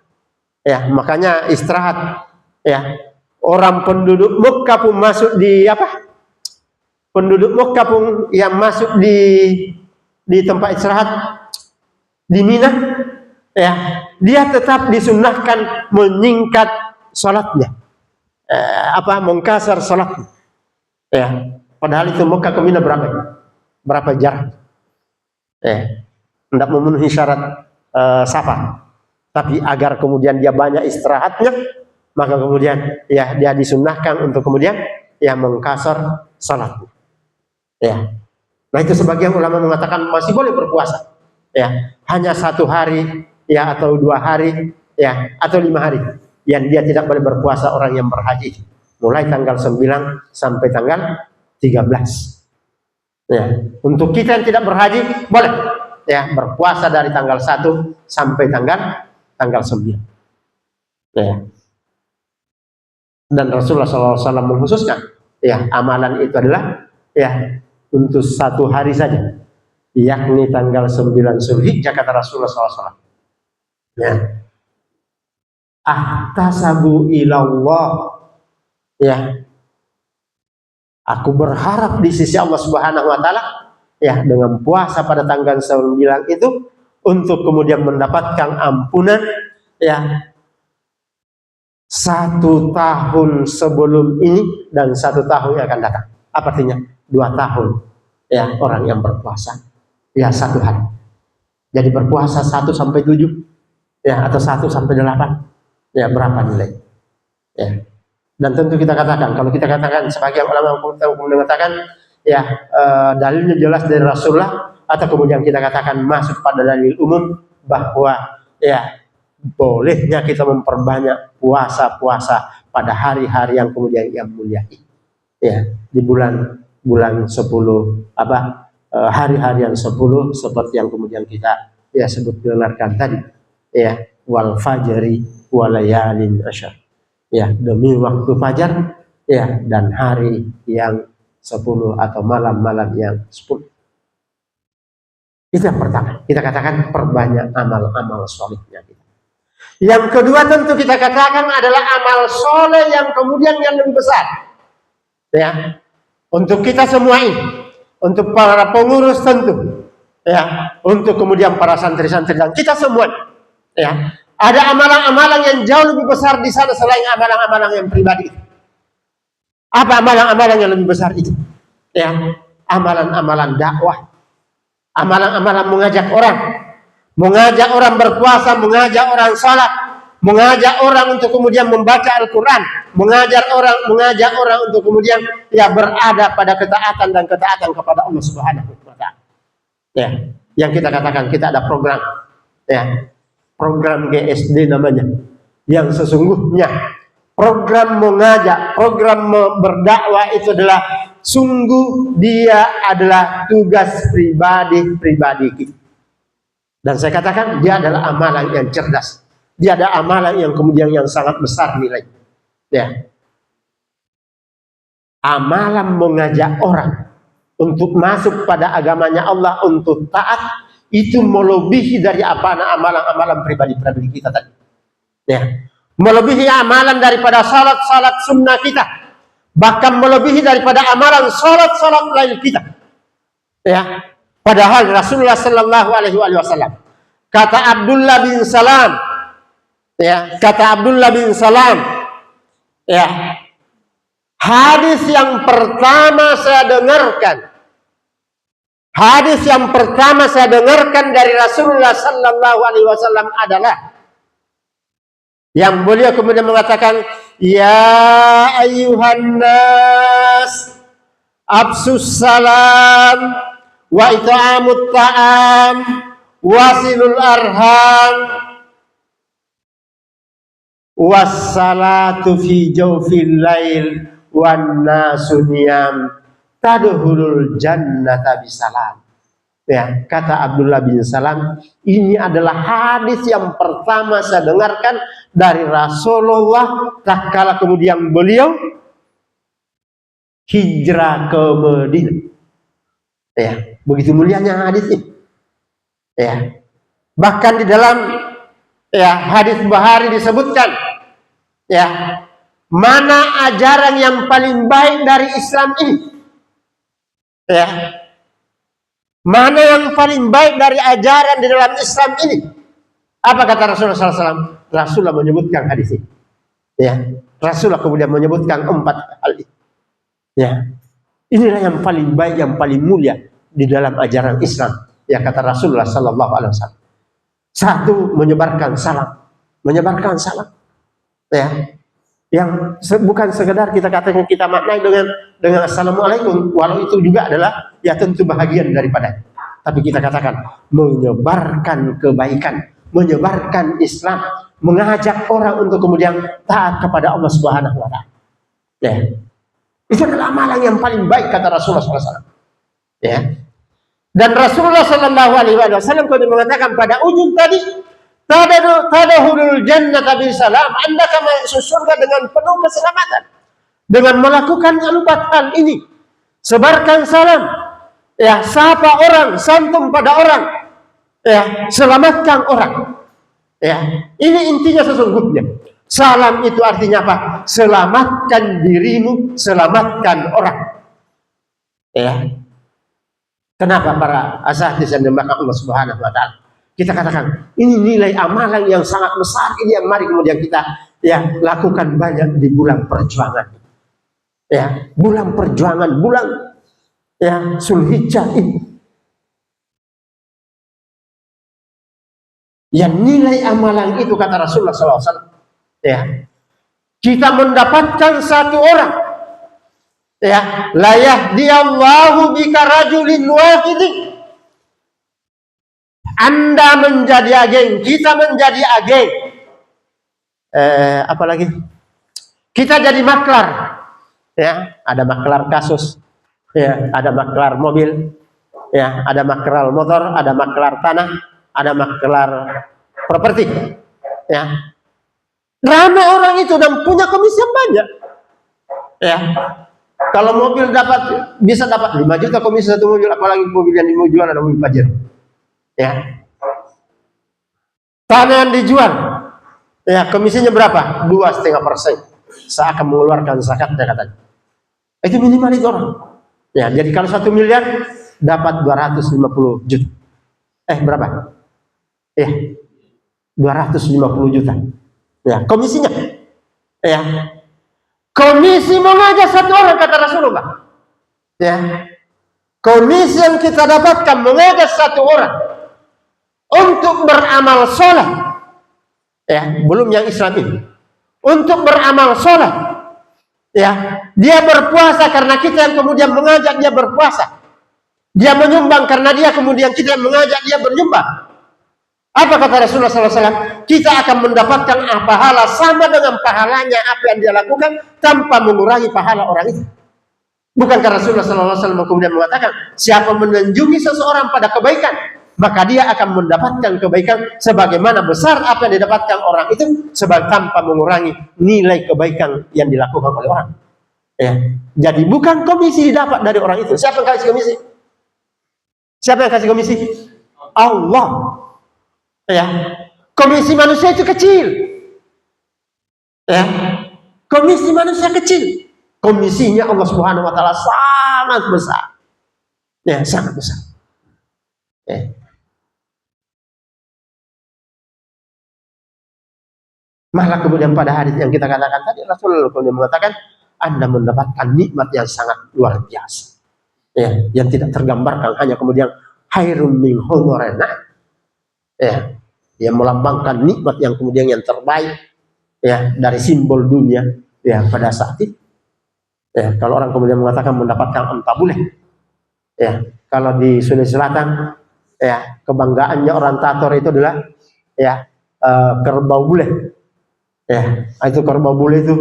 Ya, makanya istirahat. Ya. Orang penduduk Mekah pun masuk di apa? Penduduk Mekah pun yang masuk di tempat istirahat di Mina, ya, dia tetap disunnahkan menyingkat sholatnya, mengkasar sholatnya. Ya, padahal itu Mekah ke Mina berapa jarak? Tidak memenuhi syarat safar, tapi agar kemudian dia banyak istirahatnya, maka kemudian ya dia disunnahkan untuk kemudian ya mengkasar sholatnya. Ya, nah itu sebagian ulama mengatakan masih boleh berpuasa. ya, hanya 1 hari, ya, atau 2 hari, ya, atau 5 hari, yang dia tidak boleh berpuasa orang yang berhaji, mulai tanggal 9 sampai tanggal 13. Ya, untuk kita yang tidak berhaji boleh, ya, berpuasa dari tanggal 1 sampai tanggal 9. Ya. Dan Rasulullah SAW mengkhususkan, ya, amalan itu adalah, ya, untuk 1 hari saja, yakni tanggal 9 Zulhijjah, kata Rasulullah SAW. Ya. Ahtasabu ilallah, ya, aku berharap di sisi Allah Subhanahu wa taala, ya, dengan puasa pada tanggal 9 itu untuk kemudian mendapatkan ampunan, ya, 1 tahun sebelum ini dan 1 tahun yang akan datang. Apa artinya? 2 tahun, ya, orang yang berpuasa, ya, 1 hari. Jadi berpuasa 1 sampai 7, ya, atau 1 sampai 8, ya, berapa nilai? Ya. Dan tentu kita katakan, kalau kita katakan sebagian ulama hukum mengatakan, ya, dalilnya jelas dari Rasulullah, atau kemudian kita katakan masuk pada dalil umum bahwa, ya, bolehnya kita memperbanyak puasa-puasa pada hari-hari yang kemudian yang mulia, ya, di bulan 10, hari-hari yang 10 seperti yang kemudian kita, ya, sebut dengarkan tadi, ya, wal fajri walayalin asyar, ya, demi waktu fajar, ya, dan hari yang 10 atau malam-malam yang 10. Itu yang pertama, kita katakan perbanyak amal-amal solehnya kita. Yang kedua tentu kita katakan adalah amal soleh yang kemudian yang lebih besar, ya, untuk kita semua ini, untuk para pengurus tentu, ya, untuk kemudian para santri-santri dan kita semua, ya, ada amalan-amalan yang jauh lebih besar di sana selain amalan-amalan yang pribadi. Apa amalan-amalan yang lebih besar itu? Ya, amalan-amalan dakwah, amalan-amalan mengajak orang berpuasa, mengajak orang salat, mengajak orang untuk kemudian membaca Al-Quran, mengajak orang untuk kemudian, ya, berada pada ketaatan dan ketaatan kepada Allah Subhanahu wa taala. Ya, yang kita katakan kita ada program, ya, program GSD namanya, yang sesungguhnya program mengajak, program berdakwah itu adalah sungguh dia adalah tugas pribadi kita. Dan saya katakan dia adalah amalan yang cerdas. Dia ada amalan yang kemudian yang sangat besar nilai. Ya. Amalan mengajak orang untuk masuk pada agamanya Allah, untuk taat, itu melebihi dari amalan-amalan pribadi kita tadi. Ya. Melebihi amalan daripada salat sunnah kita. Bahkan melebihi daripada amalan salat lain kita. Ya. Padahal Rasulullah Sallallahu Alaihi Wasallam, kata Abdullah bin Salam, ya, kata Abdullah bin Salam, ya, hadis yang pertama saya dengarkan dari Rasulullah Sallallahu Alaihi Wasallam adalah yang beliau kemudian mengatakan, ya ayyuhan nas, absus salam wa it'amut ta'am wasilul arham wassalatu fi jawfil lail wan nasu niyam tadkhulul jannata bisalam. Ya, kata Abdullah bin Salam, ini adalah hadis yang pertama saya dengarkan dari Rasulullah tatkala kemudian beliau hijrah ke Madinah. Ya, begitu mulianya hadis ini. Ya. Bahkan di dalam, ya, hadis Bukhari disebutkan, ya, mana ajaran yang paling baik dari Islam ini? Ya. Mana yang paling baik dari ajaran di dalam Islam ini? Apa kata Rasulullah SAW? Rasulullah menyebutkan hadis ini. Ya. Rasulullah kemudian menyebutkan 4 hal ini. Ya. Inilah yang paling baik, yang paling mulia di dalam ajaran Islam. Ya, kata Rasulullah Sallallahu Alaihi Wasallam. 1, menyebarkan salam. Ya. Yang bukan sekedar kita katakan kita maknai dengan assalamualaikum, walau itu juga adalah, ya, tentu bahagian daripada. tapi kita katakan menyebarkan kebaikan, menyebarkan Islam, mengajak orang untuk kemudian taat kepada Allah Subhanahu wa taala. Ya. Itu adalah amalan yang paling baik kata Rasulullah SAW. Ya. Dan Rasulullah SAW kalau mengatakan pada ujung tadi, tadkhulul jannata bisalam, Anda akan masuk surga dengan penuh keselamatan. Dengan melakukan 4 hal ini. Sebarkan salam, ya, sapa orang, santun pada orang, ya, selamatkan orang. Ya, ini intinya sesungguhnya. Salam itu artinya apa? Selamatkan dirimu, selamatkan orang. Ya. Kenapa para asatidz yang dimakan Allah Subhanahu wa taala? Kita katakan ini nilai amalan yang sangat besar, ini yang mari kemudian kita ya lakukan banyak di bulan perjuangan. Ya, bulan perjuangan, bulan ya Zulhijjah ini. Yang nilai amalan itu kata Rasulullah SAW, ya, kita mendapatkan satu orang, ya, la yahdiyallahu bika rajulin wahidin. Anda menjadi agen, kita menjadi agen. Apalagi kita jadi maklar, ya, ada maklar kasus, ya, ada maklar mobil, ya, ada maklar motor, ada maklar tanah, ada maklar properti, ya. Ramai orang itu dan punya komisi yang banyak, ya. Kalau mobil bisa dapat 5 juta komisi satu mobil, apalagi mobil yang mau jual ada mobil Pajero, ya. Tanah yang dijual, ya, komisinya berapa? 2,5%. Saya akan mengeluarkan zakatnya katanya. Itu minimal itu orang. Ya, jadi kalau 1 miliar dapat 250 juta. Berapa? Ya, 250 juta. Ya, komisinya. Ya. Komisi mengajak satu orang kata Rasulullah. Ya. Komisi yang kita dapatkan mengajak satu orang untuk beramal soleh. Ya, belum yang Islam ini. Untuk beramal soleh. Ya, dia berpuasa karena kita yang kemudian mengajak dia berpuasa. Dia menyumbang karena dia kemudian kita yang mengajak dia bernyumbang. Apa kata Rasulullah SAW? Kita akan mendapatkan pahala sama dengan pahalanya apa yang dia lakukan tanpa mengurangi pahala orang itu. Bukankah Rasulullah SAW kemudian mengatakan, siapa menunjuki seseorang pada kebaikan, maka dia akan mendapatkan kebaikan sebagaimana besar apa yang didapatkan orang itu, tanpa mengurangi nilai kebaikan yang dilakukan oleh orang. Ya. Jadi bukan komisi didapat dari orang itu. Siapa yang kasih komisi? Siapa yang kasih komisi? Allah. Ya, komisi manusia itu kecil. Ya, komisi manusia kecil. Komisinya Allah Subhanahu wa taala sangat besar. Ya, sangat besar. Ya. Malah kemudian pada hadis yang kita katakan tadi, Rasulullah kemudian mengatakan, Anda mendapatkan nikmat yang sangat luar biasa. Ya, yang tidak tergambarkan, hanya kemudian khairum min humurin na'am. Ya, yang melambangkan nikmat yang kemudian yang terbaik, ya, dari simbol dunia, ya, pada saat itu. Ya, kalau orang kemudian mengatakan mendapatkan unta bule, ya, kalau di Sulawesi Selatan, ya, kebanggaannya orang Tator itu adalah, ya, kerbau bule, ya, itu kerbau bule itu,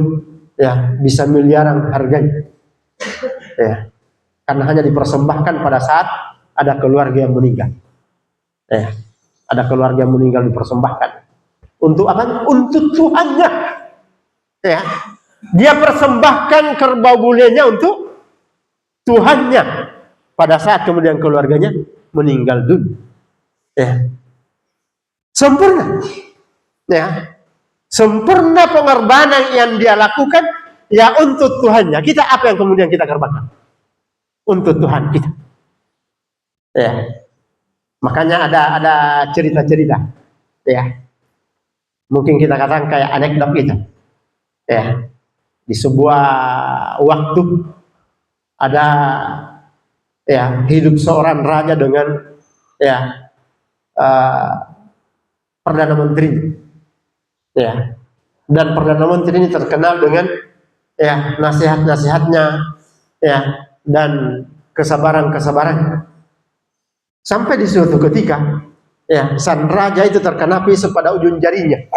ya, bisa miliaran harganya, ya, karena hanya dipersembahkan pada saat ada keluarga yang meninggal, ya. Ada keluarga yang meninggal dipersembahkan. Untuk apa? Untuk Tuhannya. Ya. Dia persembahkan kerbau bulenya untuk Tuhannya. Pada saat kemudian keluarganya meninggal dunia. Ya. Sempurna. Ya. Sempurna pengorbanan yang dia lakukan ya untuk Tuhannya. Kita apa yang kemudian kita korbankan? Untuk Tuhan kita. Ya. Makanya ada cerita-cerita, ya. Mungkin kita katakan kayak anekdot gitu, ya. Di sebuah waktu ada, ya, hidup seorang raja dengan, ya, perdana menteri, ya. Dan perdana menteri ini terkenal dengan, ya, nasihat-nasihatnya, ya, dan kesabaran-kesabaran. Sampai di suatu ketika, ya, sang raja itu terkena pisau pada ujung jarinya.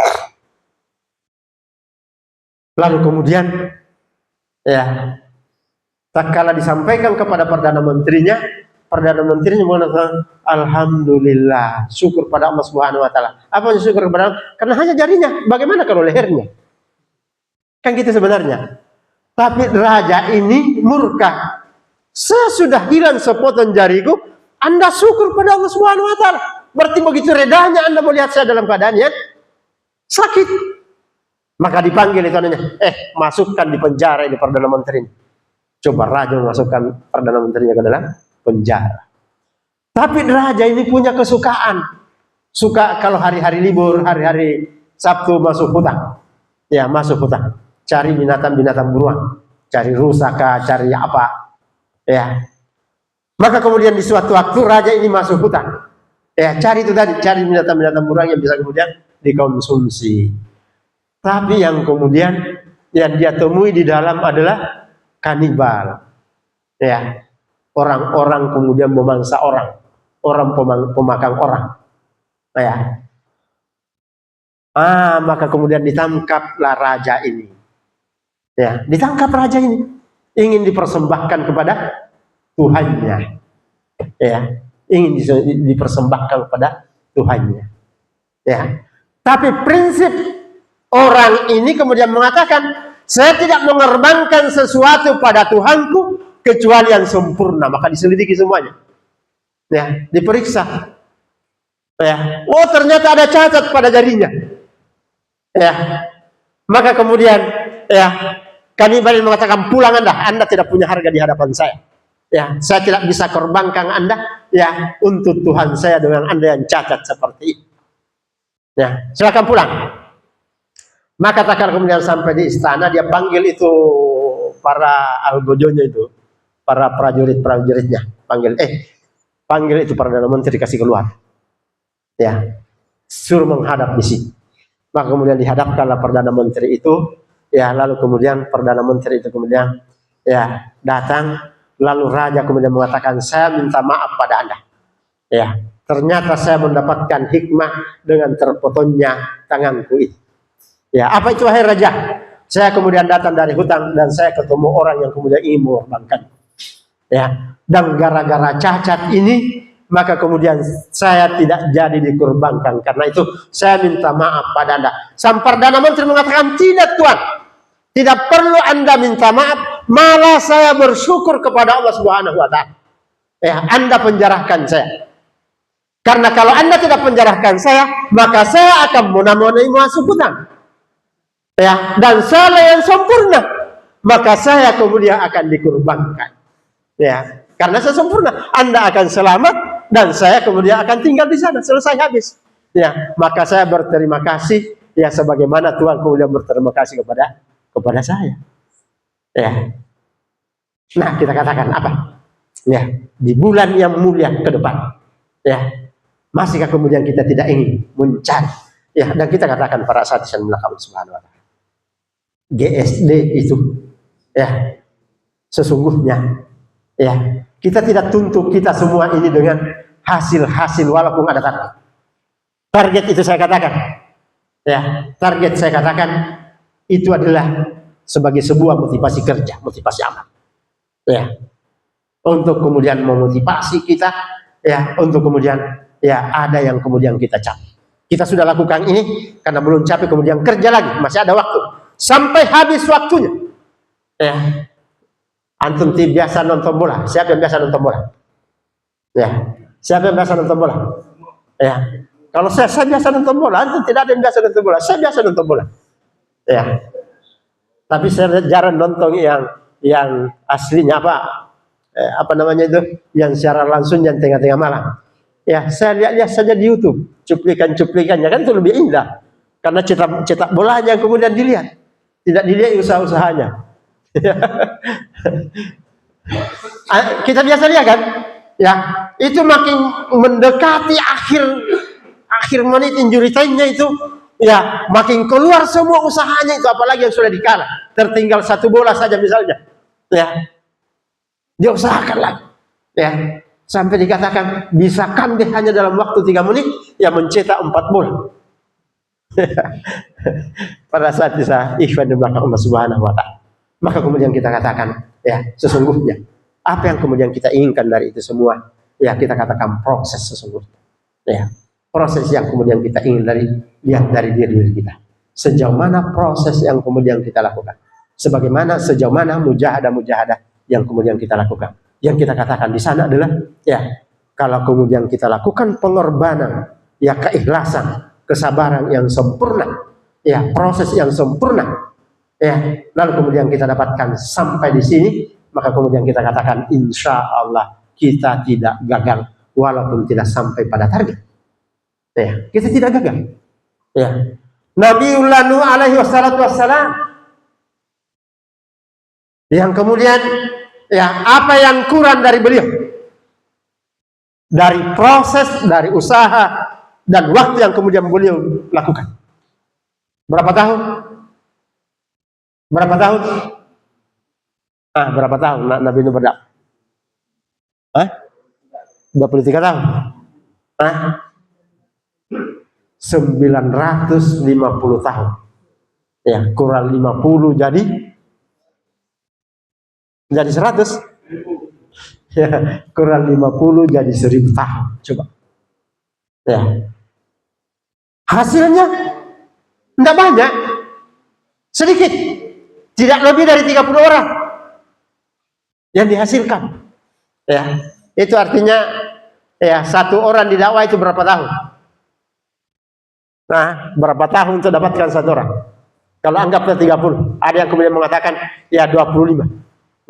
Lalu kemudian, ya, tak kala disampaikan kepada Perdana Menterinya mengatakan, Alhamdulillah, syukur pada Allah Subhanahu Wa Taala. Apa yang syukur kepada Allah? Karena hanya jarinya. Bagaimana kalau lehernya? Kan gitu sebenarnya. Tapi raja ini murka. Saya sudah hilang sepotong jariku, Anda syukur pada Allah Subhanahu Wa Taala. Berarti begitu redanya Anda melihat saya dalam keadaan yang sakit. Maka dipanggil itu anaknya, masukkan di penjara ini Perdana Menteri. Coba raja memasukkan Perdana Menterinya ke dalam penjara. Tapi raja ini punya kesukaan. Suka kalau hari-hari libur, hari-hari Sabtu masuk hutan. Ya, masuk hutan. Cari binatang-binatang buruan. Cari rusa kah, cari apa. Ya. Maka kemudian di suatu waktu raja ini masuk hutan. Ya, cari itu tadi, cari binatang-binatang buruan yang bisa kemudian dikonsumsi. Tapi yang kemudian yang dia temui di dalam adalah kanibal. Ya. Orang-orang kemudian memangsa orang pemakan orang. Ya. Maka kemudian ditangkaplah raja ini. Ya, ditangkap raja ini. Ingin dipersembahkan kepada Tuhannya. Ya, ingin dipersembahkan kepada Tuhannya. Ya. Tapi prinsip orang ini kemudian mengatakan, saya tidak mengorbankan sesuatu pada Tuhanku kecuali yang sempurna. Maka diselidiki semuanya. Ya, diperiksa. Ya, oh ternyata ada cacat pada jarinya. Ya, maka kemudian ya kanibal mengatakan, pulang Anda tidak punya harga di hadapan saya. Ya, saya tidak bisa korbankan Anda ya untuk Tuhan saya dengan Anda yang cacat seperti ini. Ya, silakan pulang. Maka takkan kemudian sampai di istana, dia panggil itu para algojonya itu, para prajuritnya, panggil itu Perdana Menteri, kasih keluar. Ya, suruh menghadap di sini. Maka kemudian dihadapkanlah Perdana Menteri itu, ya, lalu kemudian Perdana Menteri itu kemudian ya datang, lalu raja kemudian mengatakan, saya minta maaf pada Anda. Ya, ternyata saya mendapatkan hikmah dengan terpotongnya tanganku itu. Ya, apa itu wahai raja? Saya kemudian datang dari hutan dan saya ketemu orang yang kemudian ingin mengorbankan. Ya, dan gara-gara cacat ini maka kemudian saya tidak jadi dikorbankan. Karena itu saya minta maaf pada Anda. Sang Perdana Menteri mengatakan, tidak Tuan, tidak perlu Anda minta maaf, malah saya bersyukur kepada Allah Subhanahu Wa Taala. Ya, Anda penjarahkan saya. Karena kalau Anda tidak penjarahkan saya, maka saya akan monai-monai masuk hutan. Ya, dan salah yang sempurna, maka saya kemudian akan dikorbankan. Ya, karena saya sempurna, Anda akan selamat dan saya kemudian akan tinggal di sana, selesai habis. Ya, maka saya berterima kasih ya sebagaimana Tuhan kemudian berterima kasih kepada saya. Ya. Nah, kita katakan apa? Ya, di bulan yang mulia ke depan. Ya. Masihkah kemudian kita tidak ingin mencari? Ya, dan kita katakan para saat yang melakukan Subhanahu Wa Taala. GSD itu ya sesungguhnya ya kita tidak tuntut kita semua ini dengan hasil walaupun ada target itu saya katakan ya, target saya katakan itu adalah sebagai sebuah motivasi kerja, motivasi amal ya, untuk kemudian memotivasi kita ya, untuk kemudian ya ada yang kemudian kita capai. Kita sudah lakukan ini karena belum capai, kemudian kerja lagi, masih ada waktu sampai habis waktunya. Ya, antum biasa nonton bola. Siapa yang biasa nonton bola? Ya, siapa yang biasa nonton bola? Ya, kalau saya biasa nonton bola. Antum tidak ada yang biasa nonton bola. Saya biasa nonton bola. Ya, tapi saya jarang nonton yang aslinya apa namanya itu, yang secara langsung yang tengah-tengah malam. Ya, saya lihat saja di YouTube cuplikan-cuplikannya, kan itu lebih indah karena cetak bolanya yang kemudian dilihat. Tidak dilihat usaha-usahanya. Kita biasa lihat kan? Ya, itu makin mendekati akhir menit injury time-nya itu, ya makin keluar semua usahanya itu, apalagi yang sudah dikalah. Tertinggal satu bola saja misalnya. Ya. Dia usahakan lagi. Ya. Sampai dikatakan bisa kambing hanya dalam waktu 3 menit yang mencetak 4 bola. Pada saat bisa ikhwan di belakang Allah Subhanahu wa taala. Maka kemudian kita katakan, ya, sesungguhnya apa yang kemudian kita inginkan dari itu semua, ya kita katakan proses sesungguhnya. Ya, proses yang kemudian kita ingin lihat dari diri kita. Sejauh mana proses yang kemudian kita lakukan. Sejauh mana mujahadah yang kemudian kita lakukan. Yang kita katakan di sana adalah, ya, kalau kemudian kita lakukan pengorbanan, ya keikhlasan, kesabaran yang sempurna, ya proses yang sempurna, ya lalu kemudian kita dapatkan sampai di sini, maka kemudian kita katakan insya Allah kita tidak gagal walaupun tidak sampai pada target. Ya, kita tidak gagal. Ya. Nabiullah Nuh alaihi wassalam yang kemudian, ya apa yang kurang dari beliau? Dari proses, dari usaha, dan waktu yang kemudian beliau lakukan. Berapa tahun? Berapa tahun? Berapa tahun Nabi Nuh berdakwah? 23 tahun. 950 tahun. Ya, kurang 50 jadi 100. Ya, kurang 50 jadi 1000 tahun. Coba. Ya. Hasilnya tidak banyak. Sedikit. Tidak lebih dari 30 orang yang dihasilkan. Ya, itu artinya, ya, 1 orang didakwah itu berapa tahun? Nah, berapa tahun untuk dapatkan 1 orang? Kalau anggaplah 30. Ada yang kemudian mengatakan, ya 25.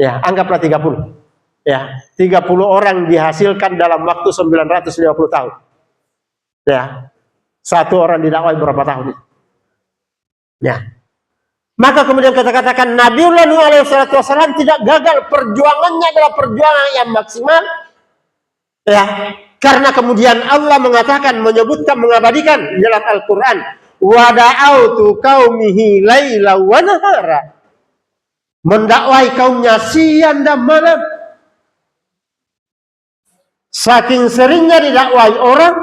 Ya, anggaplah 30. Ya, 30 orang dihasilkan dalam waktu 950 tahun. Ya, 1 orang didakwah berapa tahun? Ya. Maka kemudian kita katakan Nabiullah Nuh alaihi wasallam tidak gagal, perjuangannya adalah perjuangan yang maksimal. Ya, karena kemudian Allah mengatakan, menyebutkan, mengabadikan dalam Al-Qur'an, wa da'autu qaumihi laila wa nahara. Mendakwai kaumnya siang dan malam. Saking seringnya didakwai orang,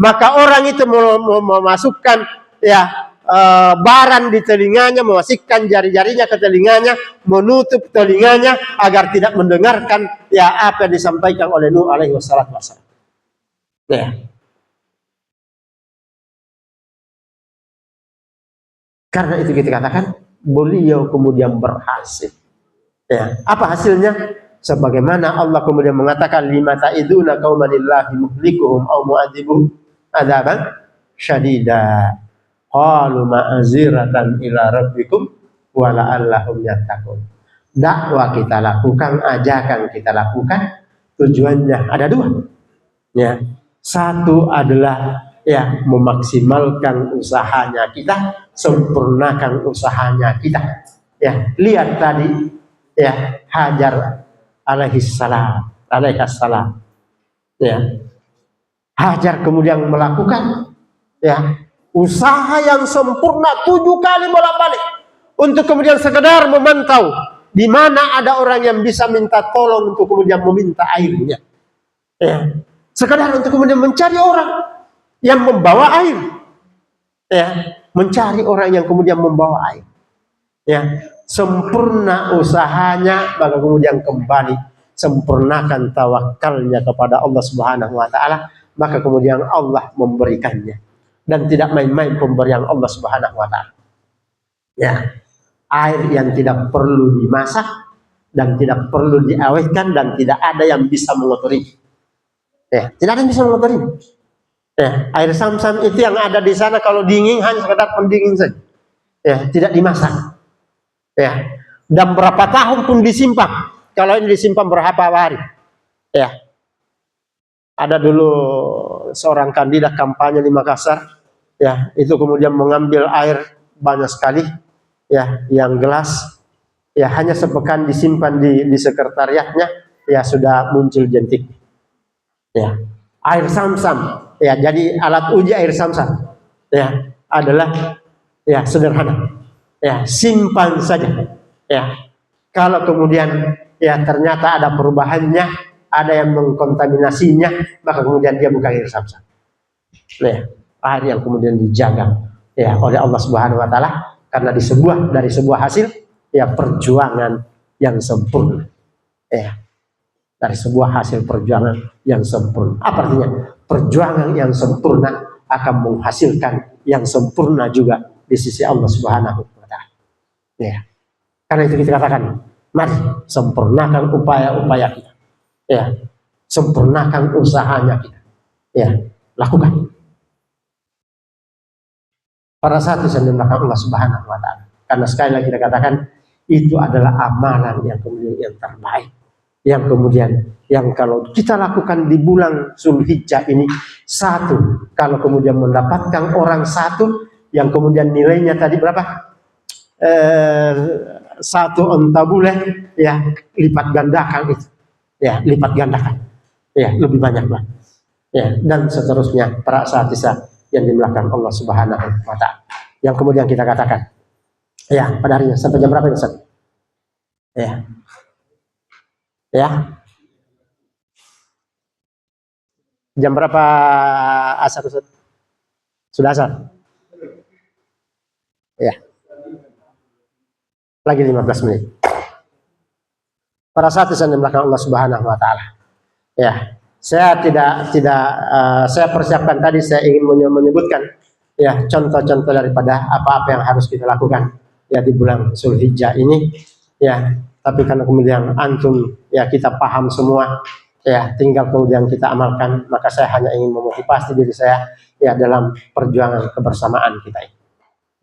maka orang itu memasukkan, ya, baran di telinganya, memasukkan jari-jarinya ke telinganya, menutup telinganya agar tidak mendengarkan, ya, apa yang disampaikan oleh Nuh alaihi wassalam. Ya. Karena itu kita katakan beliau kemudian berhasil. Ya. Apa hasilnya? Sebagaimana Allah kemudian mengatakan, lima ta'iduna qaumanillahi muhlikuhum aw mu'adzibuhum adzaban syadida. Qalu ma'aziratan ila rabbikum wa la'allahum yattaqun. Dakwah kita lakukan, ajakan kita lakukan, tujuannya ada 2. Ya. 1 adalah, ya, memaksimalkan usahanya kita, sempurnakan usahanya kita. Ya, lihat tadi, ya, Hajar alaihassalam. Ya. Hajar kemudian melakukan, ya, usaha yang sempurna 7 kali bolak-balik untuk kemudian sekedar memantau di mana ada orang yang bisa minta tolong untuk kemudian meminta airnya. Ya. Sekedar untuk kemudian mencari orang yang membawa air. Ya, mencari orang yang kemudian membawa air. Ya, sempurna usahanya, maka kemudian kembali sempurnakan tawakalnya kepada Allah Subhanahu wa taala, maka kemudian Allah memberikannya. Dan tidak main-main pemberian Allah Subhanahu wa taala. Ya, air yang tidak perlu dimasak dan tidak perlu diawetkan dan tidak ada yang bisa mengotori. Ya, tidak ada yang bisa mengotori. Ya, air Zam-Zam itu yang ada di sana kalau dingin hanya sekedar pendingin saja. Ya, tidak dimasak. Ya, dan berapa tahun pun disimpan. Kalau ini disimpan berapa hari? Ya, ada dulu seorang kandidat kampanye di Makassar. Ya, itu kemudian mengambil air banyak sekali. Ya, yang gelas. Ya, hanya sepekan disimpan di sekretariatnya. Ya, sudah muncul jentik. Ya, air Zam-Zam. Ya, jadi alat uji air Zam-Zam, ya, adalah, ya, sederhana. Ya, simpan saja. Ya, kalau kemudian, ya, ternyata ada perubahannya, ada yang mengkontaminasinya, maka kemudian dia buka air Zam-Zam. Nah, air yang kemudian dijaga ya oleh Allah Subhanahu wa taala karena dari sebuah hasil ya perjuangan yang sempurna. Ya, dari sebuah hasil perjuangan yang sempurna. Apa artinya? Perjuangan yang sempurna akan menghasilkan yang sempurna juga di sisi Allah Subhanahu wa taala. Ya. Karena itu kita katakan, mari sempurnakan upaya-upaya kita. Ya. Sempurnakan usahanya kita. Ya, lakukan. Pada saat itu melakukan Allah Subhanahu wa taala. Karena sekali lagi kita katakan itu adalah amalan yang kemudian yang terbaik. Yang kemudian yang kalau kita lakukan di bulan Zulhijjah ini, satu, kalau kemudian mendapatkan orang satu yang kemudian nilainya tadi berapa? Satu onta bule ya, lipat gandakan itu. Ya, lipat gandakan. Ya, lebih banyak lah. Ya, dan seterusnya para asatidz yang dimulakan Allah Subhanahu wa taala. Yang kemudian kita katakan, ya, pada harinya sampai jam berapa Ustaz? Ya. Ya. Jam berapa asar Ustaz? Sudah asar? Ya. Lagi 15 menit. Para saat yang dimulakan Allah Subhanahu wa taala. Ya. Saya saya persiapkan tadi, saya ingin menyebutkan ya contoh-contoh daripada apa-apa yang harus kita lakukan ya di bulan Zulhijjah ini ya, tapi karena kemudian antum ya kita paham semua ya, tinggal kemudian kita amalkan, maka saya hanya ingin memotivasi diri saya ya dalam perjuangan kebersamaan kita ini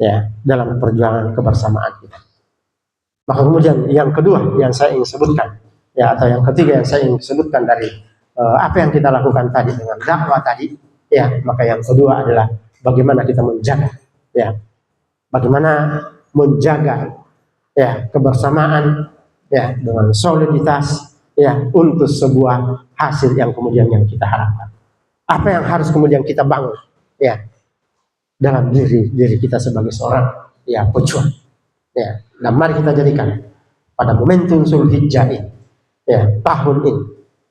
ya, dalam perjuangan kebersamaan kita. Maka kemudian yang kedua yang saya ingin sebutkan ya, atau yang ketiga yang saya ingin sebutkan dari apa yang kita lakukan tadi dengan dakwah tadi ya, maka yang kedua adalah bagaimana kita menjaga ya, bagaimana menjaga ya kebersamaan ya dengan soliditas ya untuk sebuah hasil yang kemudian yang kita harapkan. Apa yang harus kemudian kita bangun ya dalam diri kita sebagai seorang ya pejuang ya. Dan mari kita jadikan pada momentum Zulhijjah ini ya, tahun ini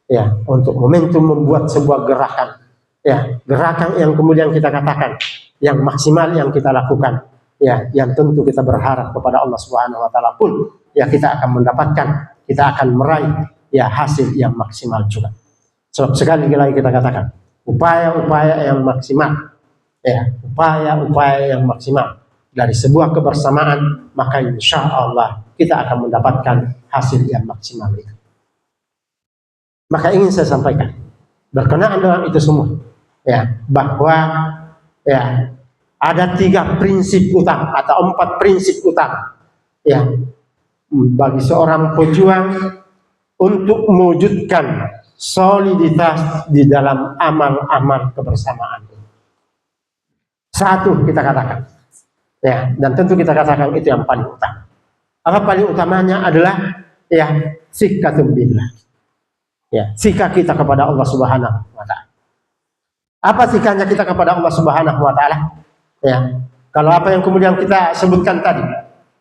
ya, untuk momentum membuat sebuah gerakan ya, gerakan yang kemudian kita katakan yang maksimal yang kita lakukan ya, yang tentu kita berharap kepada Allah Subhanahu wa taala pun ya kita akan mendapatkan, kita akan meraih ya hasil yang maksimal juga. Sebab sekali lagi kita katakan upaya-upaya yang maksimal ya, upaya-upaya yang maksimal dari sebuah kebersamaan, maka insya Allah kita akan mendapatkan hasil yang maksimal itu. Maka ingin saya sampaikan berkenaan dengan itu semua ya, bahwa ya ada 3 prinsip utama atau 4 prinsip utama ya bagi seorang pejuang untuk mewujudkan soliditas di dalam amal-amal kebersamaan. Satu kita katakan ya, dan tentu kita katakan itu yang paling utama. Apa paling utamanya adalah ya sikatun billah. Ya, sikap kita kepada Allah Subhanahu wa taala. Apa sikapnya kita kepada Allah Subhanahu wa taala? Ya, kalau apa yang kemudian kita sebutkan tadi,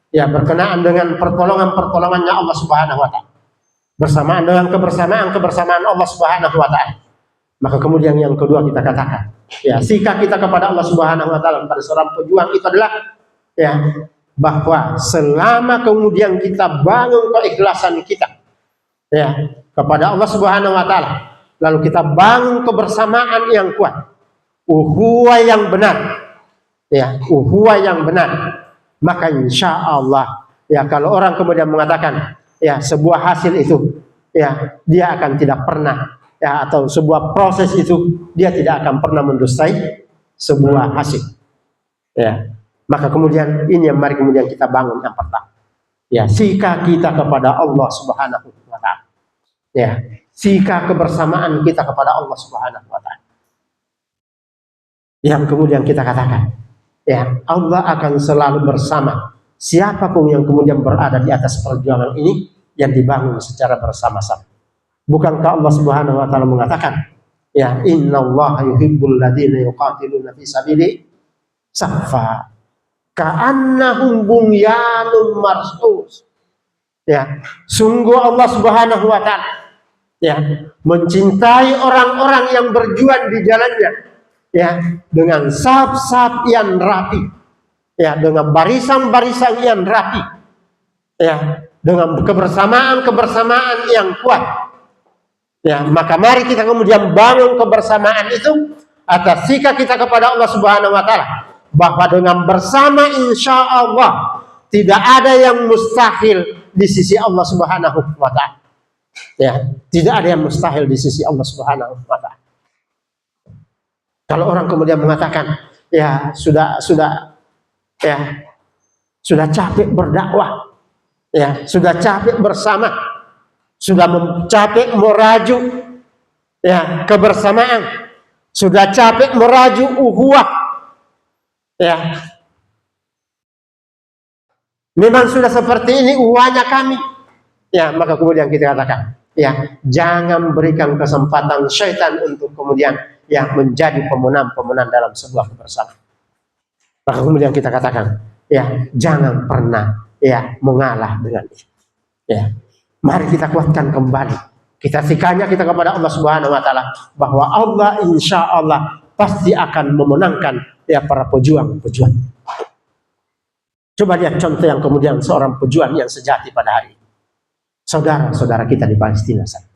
ya berkenaan dengan pertolongan-pertolongannya Allah Subhanahu wa taala. Bersamaan dengan kebersamaan Allah Subhanahu wa taala. Maka kemudian yang kedua kita katakan, ya, sikap kita kepada Allah Subhanahu wa taala pada seorang pejuang itu adalah ya bahwa selama kemudian kita bangun keikhlasan kita ya kepada Allah Subhanahu wa taala, lalu kita bangun kebersamaan yang kuat, ukhuwah yang benar ya, ukhuwah yang benar, maka insya Allah ya kalau orang kemudian mengatakan ya sebuah hasil itu ya dia akan tidak pernah ya, atau sebuah proses itu dia tidak akan pernah mendustai sebuah hasil ya, maka kemudian ini yang mari kemudian kita bangun yang pertama ya, sikap kita kepada Allah Subhanahu wa taala ya, sikap kebersamaan kita kepada Allah Subhanahu wa taala yang kemudian kita katakan ya Allah akan selalu bersama siapapun yang kemudian berada di atas perjuangan ini yang dibangun secara bersama-sama. Bukankah Allah Subhanahu wa taala mengatakan ya innallaha yuhibbul ladzina yuqatiluna fi sabili saffa ka'annahum bunyanun marsus ya, sungguh Allah Subhanahu wa taala ya mencintai orang-orang yang berjuang di jalannya, ya, dengan saf-saf yang rapi, ya, dengan barisan-barisan yang rapi, ya, dengan kebersamaan yang kuat. Ya, maka mari kita kemudian bangun kebersamaan itu atas sikap kita kepada Allah Subhanahu wa taala, bahwa dengan bersama insya Allah tidak ada yang mustahil di sisi Allah Subhanahu wa taala. Ya, tidak ada yang mustahil di sisi Allah Subhanahu wa taala. Kalau orang kemudian mengatakan, ya sudah capek berdakwah, ya sudah capek bersama, sudah capek meraju, ya, kebersamaan, sudah capek meraju uhuwah, ya, memang sudah seperti ini uhuwahnya kami, ya, maka kemudian kita katakan, ya, jangan berikan kesempatan syaitan untuk kemudian, ya, menjadi pemenang-pemenang dalam sebuah kebersamaan. Maka kemudian kita katakan, ya, jangan pernah, ya, mengalah dengan itu. Ya, mari kita kuatkan kembali kita sikapnya kita kepada Allah Subhanahu wa taala, bahwa Allah insya Allah pasti akan memenangkan, ya, para pejuang-pejuang. Coba lihat contoh yang kemudian seorang pejuang yang sejati pada hari ini. Saudara-saudara kita di Palestina sana.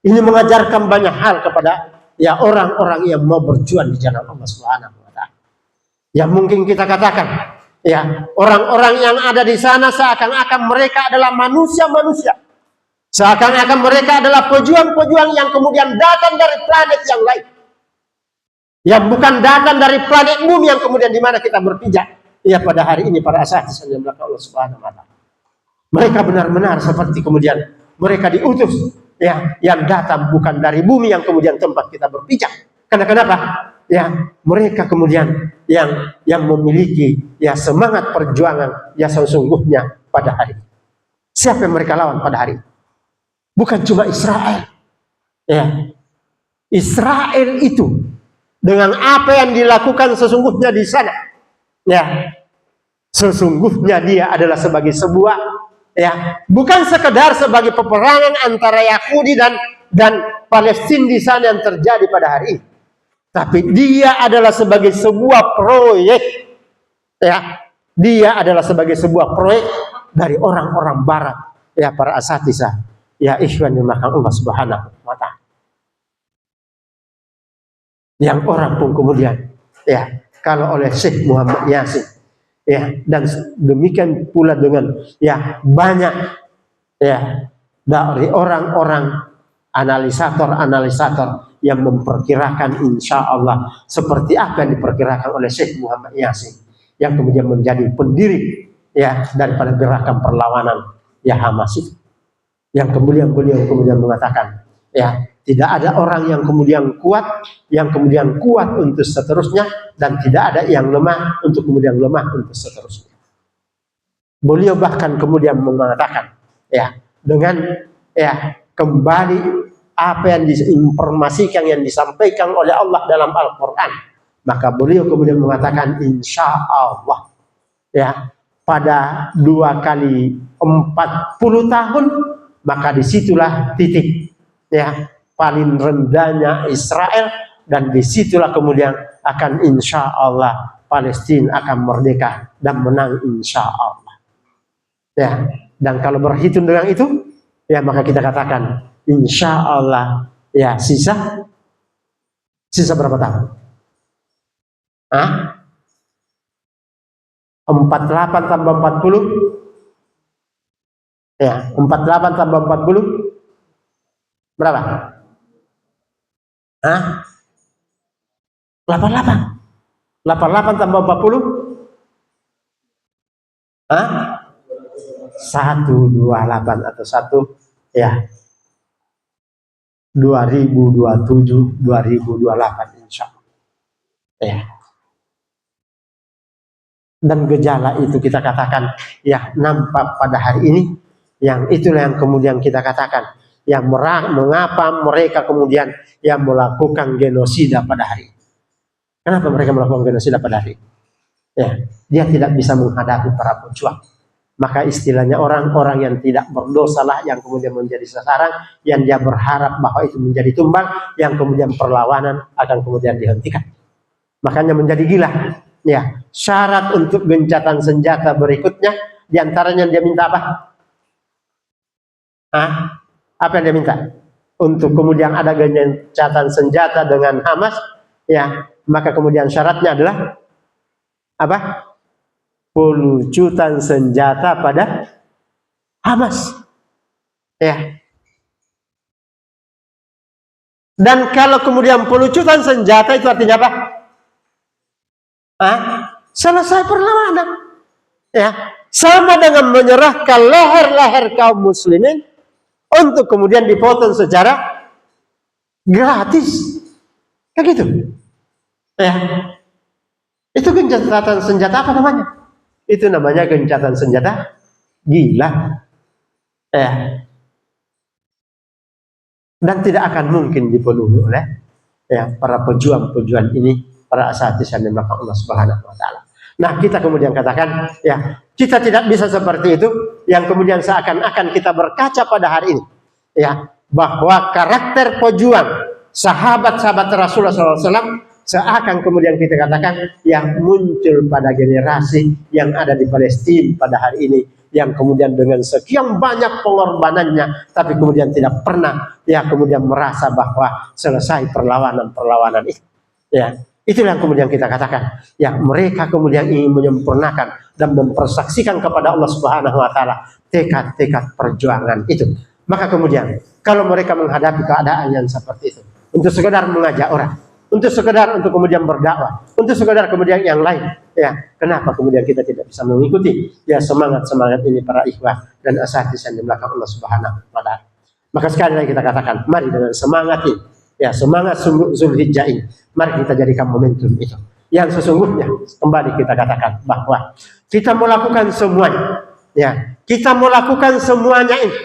Ini mengajarkan banyak hal kepada, ya, orang-orang yang mau berjuang di jalan Allah Subhanahu wa taala. Yang mungkin kita katakan, ya, orang-orang yang ada di sana seakan-akan mereka adalah manusia-manusia. Seakan-akan mereka adalah pejuang-pejuang yang kemudian datang dari planet yang lain. Yang bukan datang dari planet bumi yang kemudian di mana kita berpijak, ya, pada hari ini para asatidz yang belakang Allah Subhanahu wa taala. Mereka benar-benar seperti kemudian mereka diutus, ya, yang datang bukan dari bumi yang kemudian tempat kita berpijak. Karena kenapa? Ya, mereka kemudian yang memiliki, ya, semangat perjuangan, ya, sesungguhnya pada hari ini. Siapa yang mereka lawan pada hari ini? Bukan cuma Israel. Ya. Israel itu dengan apa yang dilakukan sesungguhnya di sana, ya, sesungguhnya dia adalah sebagai sebuah, ya, bukan sekedar sebagai peperangan antara Yahudi dan Palestina di sana yang terjadi pada hari ini, tapi dia adalah sebagai sebuah proyek, ya, dia adalah sebagai sebuah proyek dari orang-orang Barat, ya, para asatidz, ya, ikhwan yang makan Allah Subhanahu wa taala. Yang orang pun kemudian, ya, kalau oleh Syekh Muhammad Yasin, ya, dan demikian pula dengan, ya, banyak, ya, dari orang-orang analisator yang memperkirakan insya Allah seperti apa yang diperkirakan oleh Syekh Muhammad Yasin, yang kemudian menjadi pendiri, ya, daripada gerakan perlawanan, ya, Hamas itu. Yang kemudian beliau kemudian mengatakan, ya, tidak ada orang yang kemudian kuat untuk seterusnya, dan tidak ada yang lemah untuk kemudian lemah untuk seterusnya. Beliau bahkan kemudian mengatakan, ya, dengan, ya, kembali apa yang diinformasikan, yang disampaikan oleh Allah dalam Al-Quran, maka beliau kemudian mengatakan insya Allah, ya, pada 2 kali 40 tahun, maka disitulah titik, ya, paling rendahnya Israel, dan disitulah kemudian akan insya Allah Palestina akan merdeka dan menang insya Allah. Ya, dan kalau berhitung dengan itu, ya, maka kita katakan insya Allah, ya, sisa berapa tahun? 48 tambah 40, ya, 48 tambah 40 berapa? 88. 88 tambah 40? 128 atau 1, ya, 2027, 2028 insya Allah. Ya. Dan gejala itu kita katakan, ya, nampak pada hari ini, yang itulah yang kemudian kita katakan, yang mengapa mereka kemudian, yang melakukan genosida pada hari ini. Kenapa mereka melakukan genosida pada hari ini? Ya, dia tidak bisa menghadapi para pejuang. Maka istilahnya orang-orang yang tidak berdosa lah yang kemudian menjadi sasaran, yang dia berharap bahwa itu menjadi tumbal, yang kemudian perlawanan akan kemudian dihentikan. Makanya menjadi gila. Ya, syarat untuk gencatan senjata berikutnya, diantaranya dia minta apa? Apa yang dia minta? Untuk kemudian ada gencatan senjata dengan Hamas, ya, maka kemudian syaratnya adalah apa? Pelucutan senjata pada Hamas. Ya. Dan kalau kemudian pelucutan senjata itu artinya apa? Selesai perlawanan. Ya. Sama dengan menyerahkan leher-leher kaum muslimin untuk kemudian dipotong secara gratis. Kayak gitu. Ya. Itu gencatan senjata apa namanya? Itu namanya gencatan senjata gila. Ya. Dan tidak akan mungkin dipenuhi oleh para pejuang-pejuang ini, para asatidz yang dimiliki Allah Subhanahu wa taala. Nah, kita kemudian katakan, ya, kita tidak bisa seperti itu, yang kemudian seakan-akan kita berkaca pada hari ini, ya, bahwa karakter pejuang sahabat-sahabat Rasulullah SAW seakan kemudian kita katakan yang muncul pada generasi yang ada di Palestina pada hari ini, yang kemudian dengan sekian banyak pengorbanannya, tapi kemudian tidak pernah kemudian merasa bahwa selesai perlawanan itu. Ya, itulah yang kemudian kita katakan, mereka kemudian ingin menyempurnakan dan mempersaksikan kepada Allah Subhanahu wa taala tekad-tekad perjuangan itu. Maka kemudian kalau mereka menghadapi keadaan yang seperti itu, untuk sekedar mengajak orang, untuk sekedar untuk kemudian berdakwah, untuk sekedar kemudian yang lain, kenapa kemudian kita tidak bisa mengikuti semangat ini para ikhwah dan asatidz yang di belakang Allah Subhanahu wa taala. Maka sekali lagi kita katakan, mari dengan semangat ini, semangat Zulhijjah ini, mari kita jadikan momentum itu yang sesungguhnya. Kembali kita katakan bahwa kita melakukan semuanya, kita melakukan semuanya ini,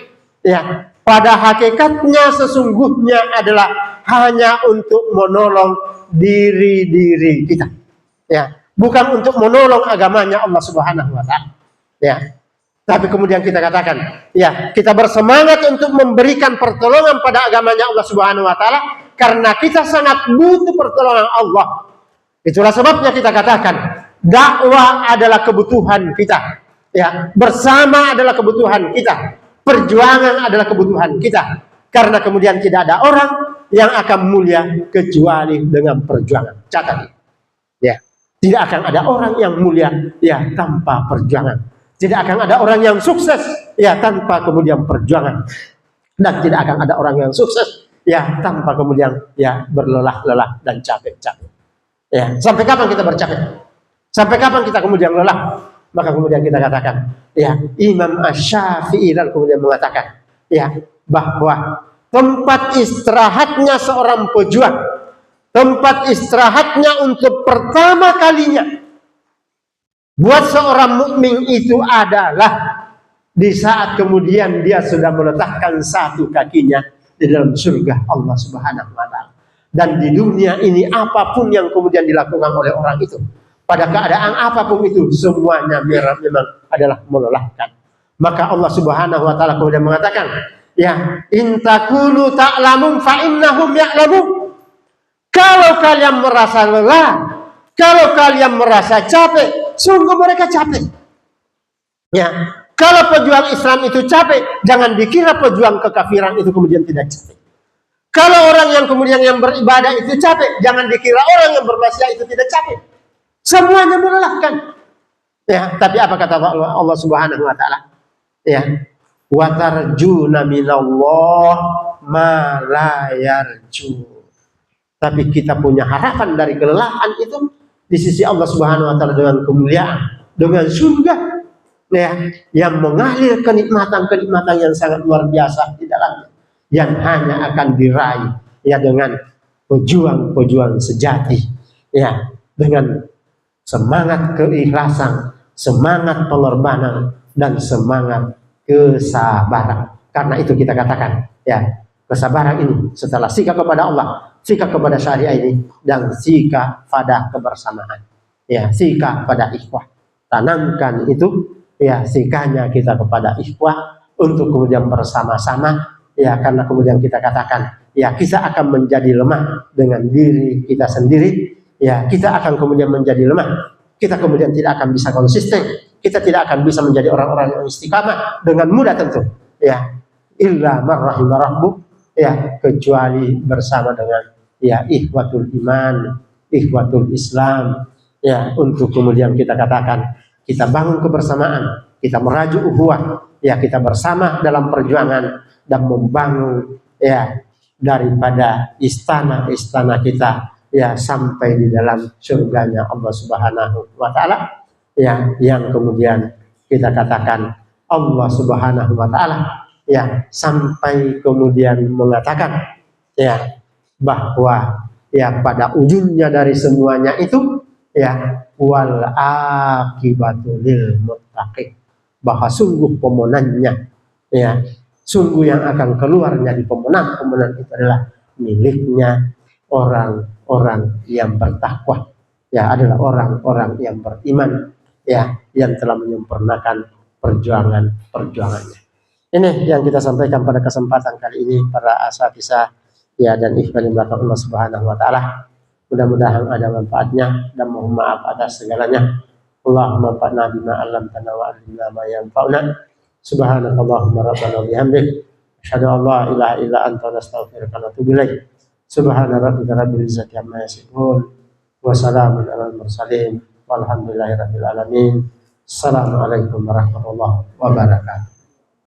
pada hakikatnya sesungguhnya adalah hanya untuk menolong diri kita, bukan untuk menolong agamanya Allah Subhanahu wa taala. Tapi kemudian kita katakan, kita bersemangat untuk memberikan pertolongan pada agamanya Allah Subhanahu wa taala karena kita sangat butuh pertolongan Allah. Itulah sebabnya kita katakan dakwah adalah kebutuhan kita, bersama adalah kebutuhan kita, perjuangan adalah kebutuhan kita, karena kemudian tidak ada orang yang akan mulia kecuali dengan perjuangan. Catat, tidak akan ada orang yang mulia tanpa perjuangan. Tidak akan ada orang yang sukses tanpa kemudian perjuangan, dan tidak akan ada orang yang sukses tanpa kemudian berlelah-lelah dan capek-capek. Sampai kapan kita bercapek? Sampai kapan kita kemudian lelah? Maka kemudian kita katakan, Imam Asy-Syafi'i kemudian mengatakan, bahwa tempat istirahatnya seorang pejuang, tempat istirahatnya untuk pertama kalinya buat seorang mukmin itu adalah di saat kemudian dia sudah meletakkan satu kakinya di dalam surga Allah Subhanahu wa taala. Dan di dunia ini apapun yang kemudian dilakukan oleh orang itu, pada keadaan apapun itu, semuanya memang adalah melelahkan. Maka Allah Subhanahu wa taala kemudian mengatakan, in takunu ta'lamun fa innahum ya'lamun. Kalau kalian merasa lelah, kalau kalian merasa capek, sungguh mereka capek. Kalau pejuang Islam itu capek, jangan dikira pejuang kekafiran itu kemudian tidak capek. Kalau orang yang kemudian yang beribadah itu capek, jangan dikira orang yang bermaksiat itu tidak capek. Semuanya melelahkan. Tapi apa kata Allah Subhanahu wa taala? Wa tarjuna minallah ma la yarju. Tapi kita punya harapan dari kelelahan itu di sisi Allah Subhanahu wa taala dengan kemuliaan, dengan surga, yang mengalir kenikmatan-kenikmatan yang sangat luar biasa di dalamnya, yang hanya akan diraih dengan pejuang-pejuang sejati, dengan semangat keikhlasan, semangat pengorbanan, dan semangat kesabaran. Karena itu kita katakan, kesabaran ini setelah sikap kepada Allah, sikap kepada syariah ini, dan sikap pada kebersamaan, sikap pada ikhwah. Tanamkan itu ya sikahnya kita kepada ikhwah untuk kemudian bersama-sama, ya karena kemudian kita katakan ya kita akan menjadi lemah dengan diri kita sendiri, ya kita akan kemudian menjadi lemah, kita kemudian tidak akan bisa konsisten, kita tidak akan bisa menjadi orang-orang yang istiqamah dengan mudah tentu, ya illa marrahimah rabbuk, ya kecuali bersama dengan ya ikhwatul iman, ikhwatul Islam, ya untuk kemudian kita katakan kita bangun kebersamaan, kita merajuk ukhuwah, ya kita bersama dalam perjuangan dan membangun ya daripada istana-istana kita ya sampai di dalam surganya Allah Subhanahu wa taala, ya yang kemudian kita katakan Allah Subhanahu wa taala ya sampai kemudian mengatakan ya bahwa ya pada ujungnya dari semuanya itu ya wal akibatu lil muttaqin, bahwa sungguh pemenangnya ya sungguh yang akan keluarnya di pemenang itu adalah miliknya orang-orang yang bertakwa, ya adalah orang-orang yang beriman, ya yang telah menyempurnakan perjuangannya. Ini yang kita sampaikan pada kesempatan kali ini para asatizah ya dan ikhwan yang belakang Allah Subhanahu wa taala. Mudah-mudahan ada manfaatnya dan mohon maaf atas segalanya. Allahumma fa'na bima 'allamtana wa 'allimna ma yanfa'una. Subhanakallahumma rabbana wa bihamdik asyhadu an la ilaha illa anta astaghfiruka wa atubu ilaik. Subhana rabbika rabbil izzati amma yasifun wa salamun alal mursalin walhamdulillahi rabbil alamin. Assalamualaikum warahmatullahi wabarakatuh.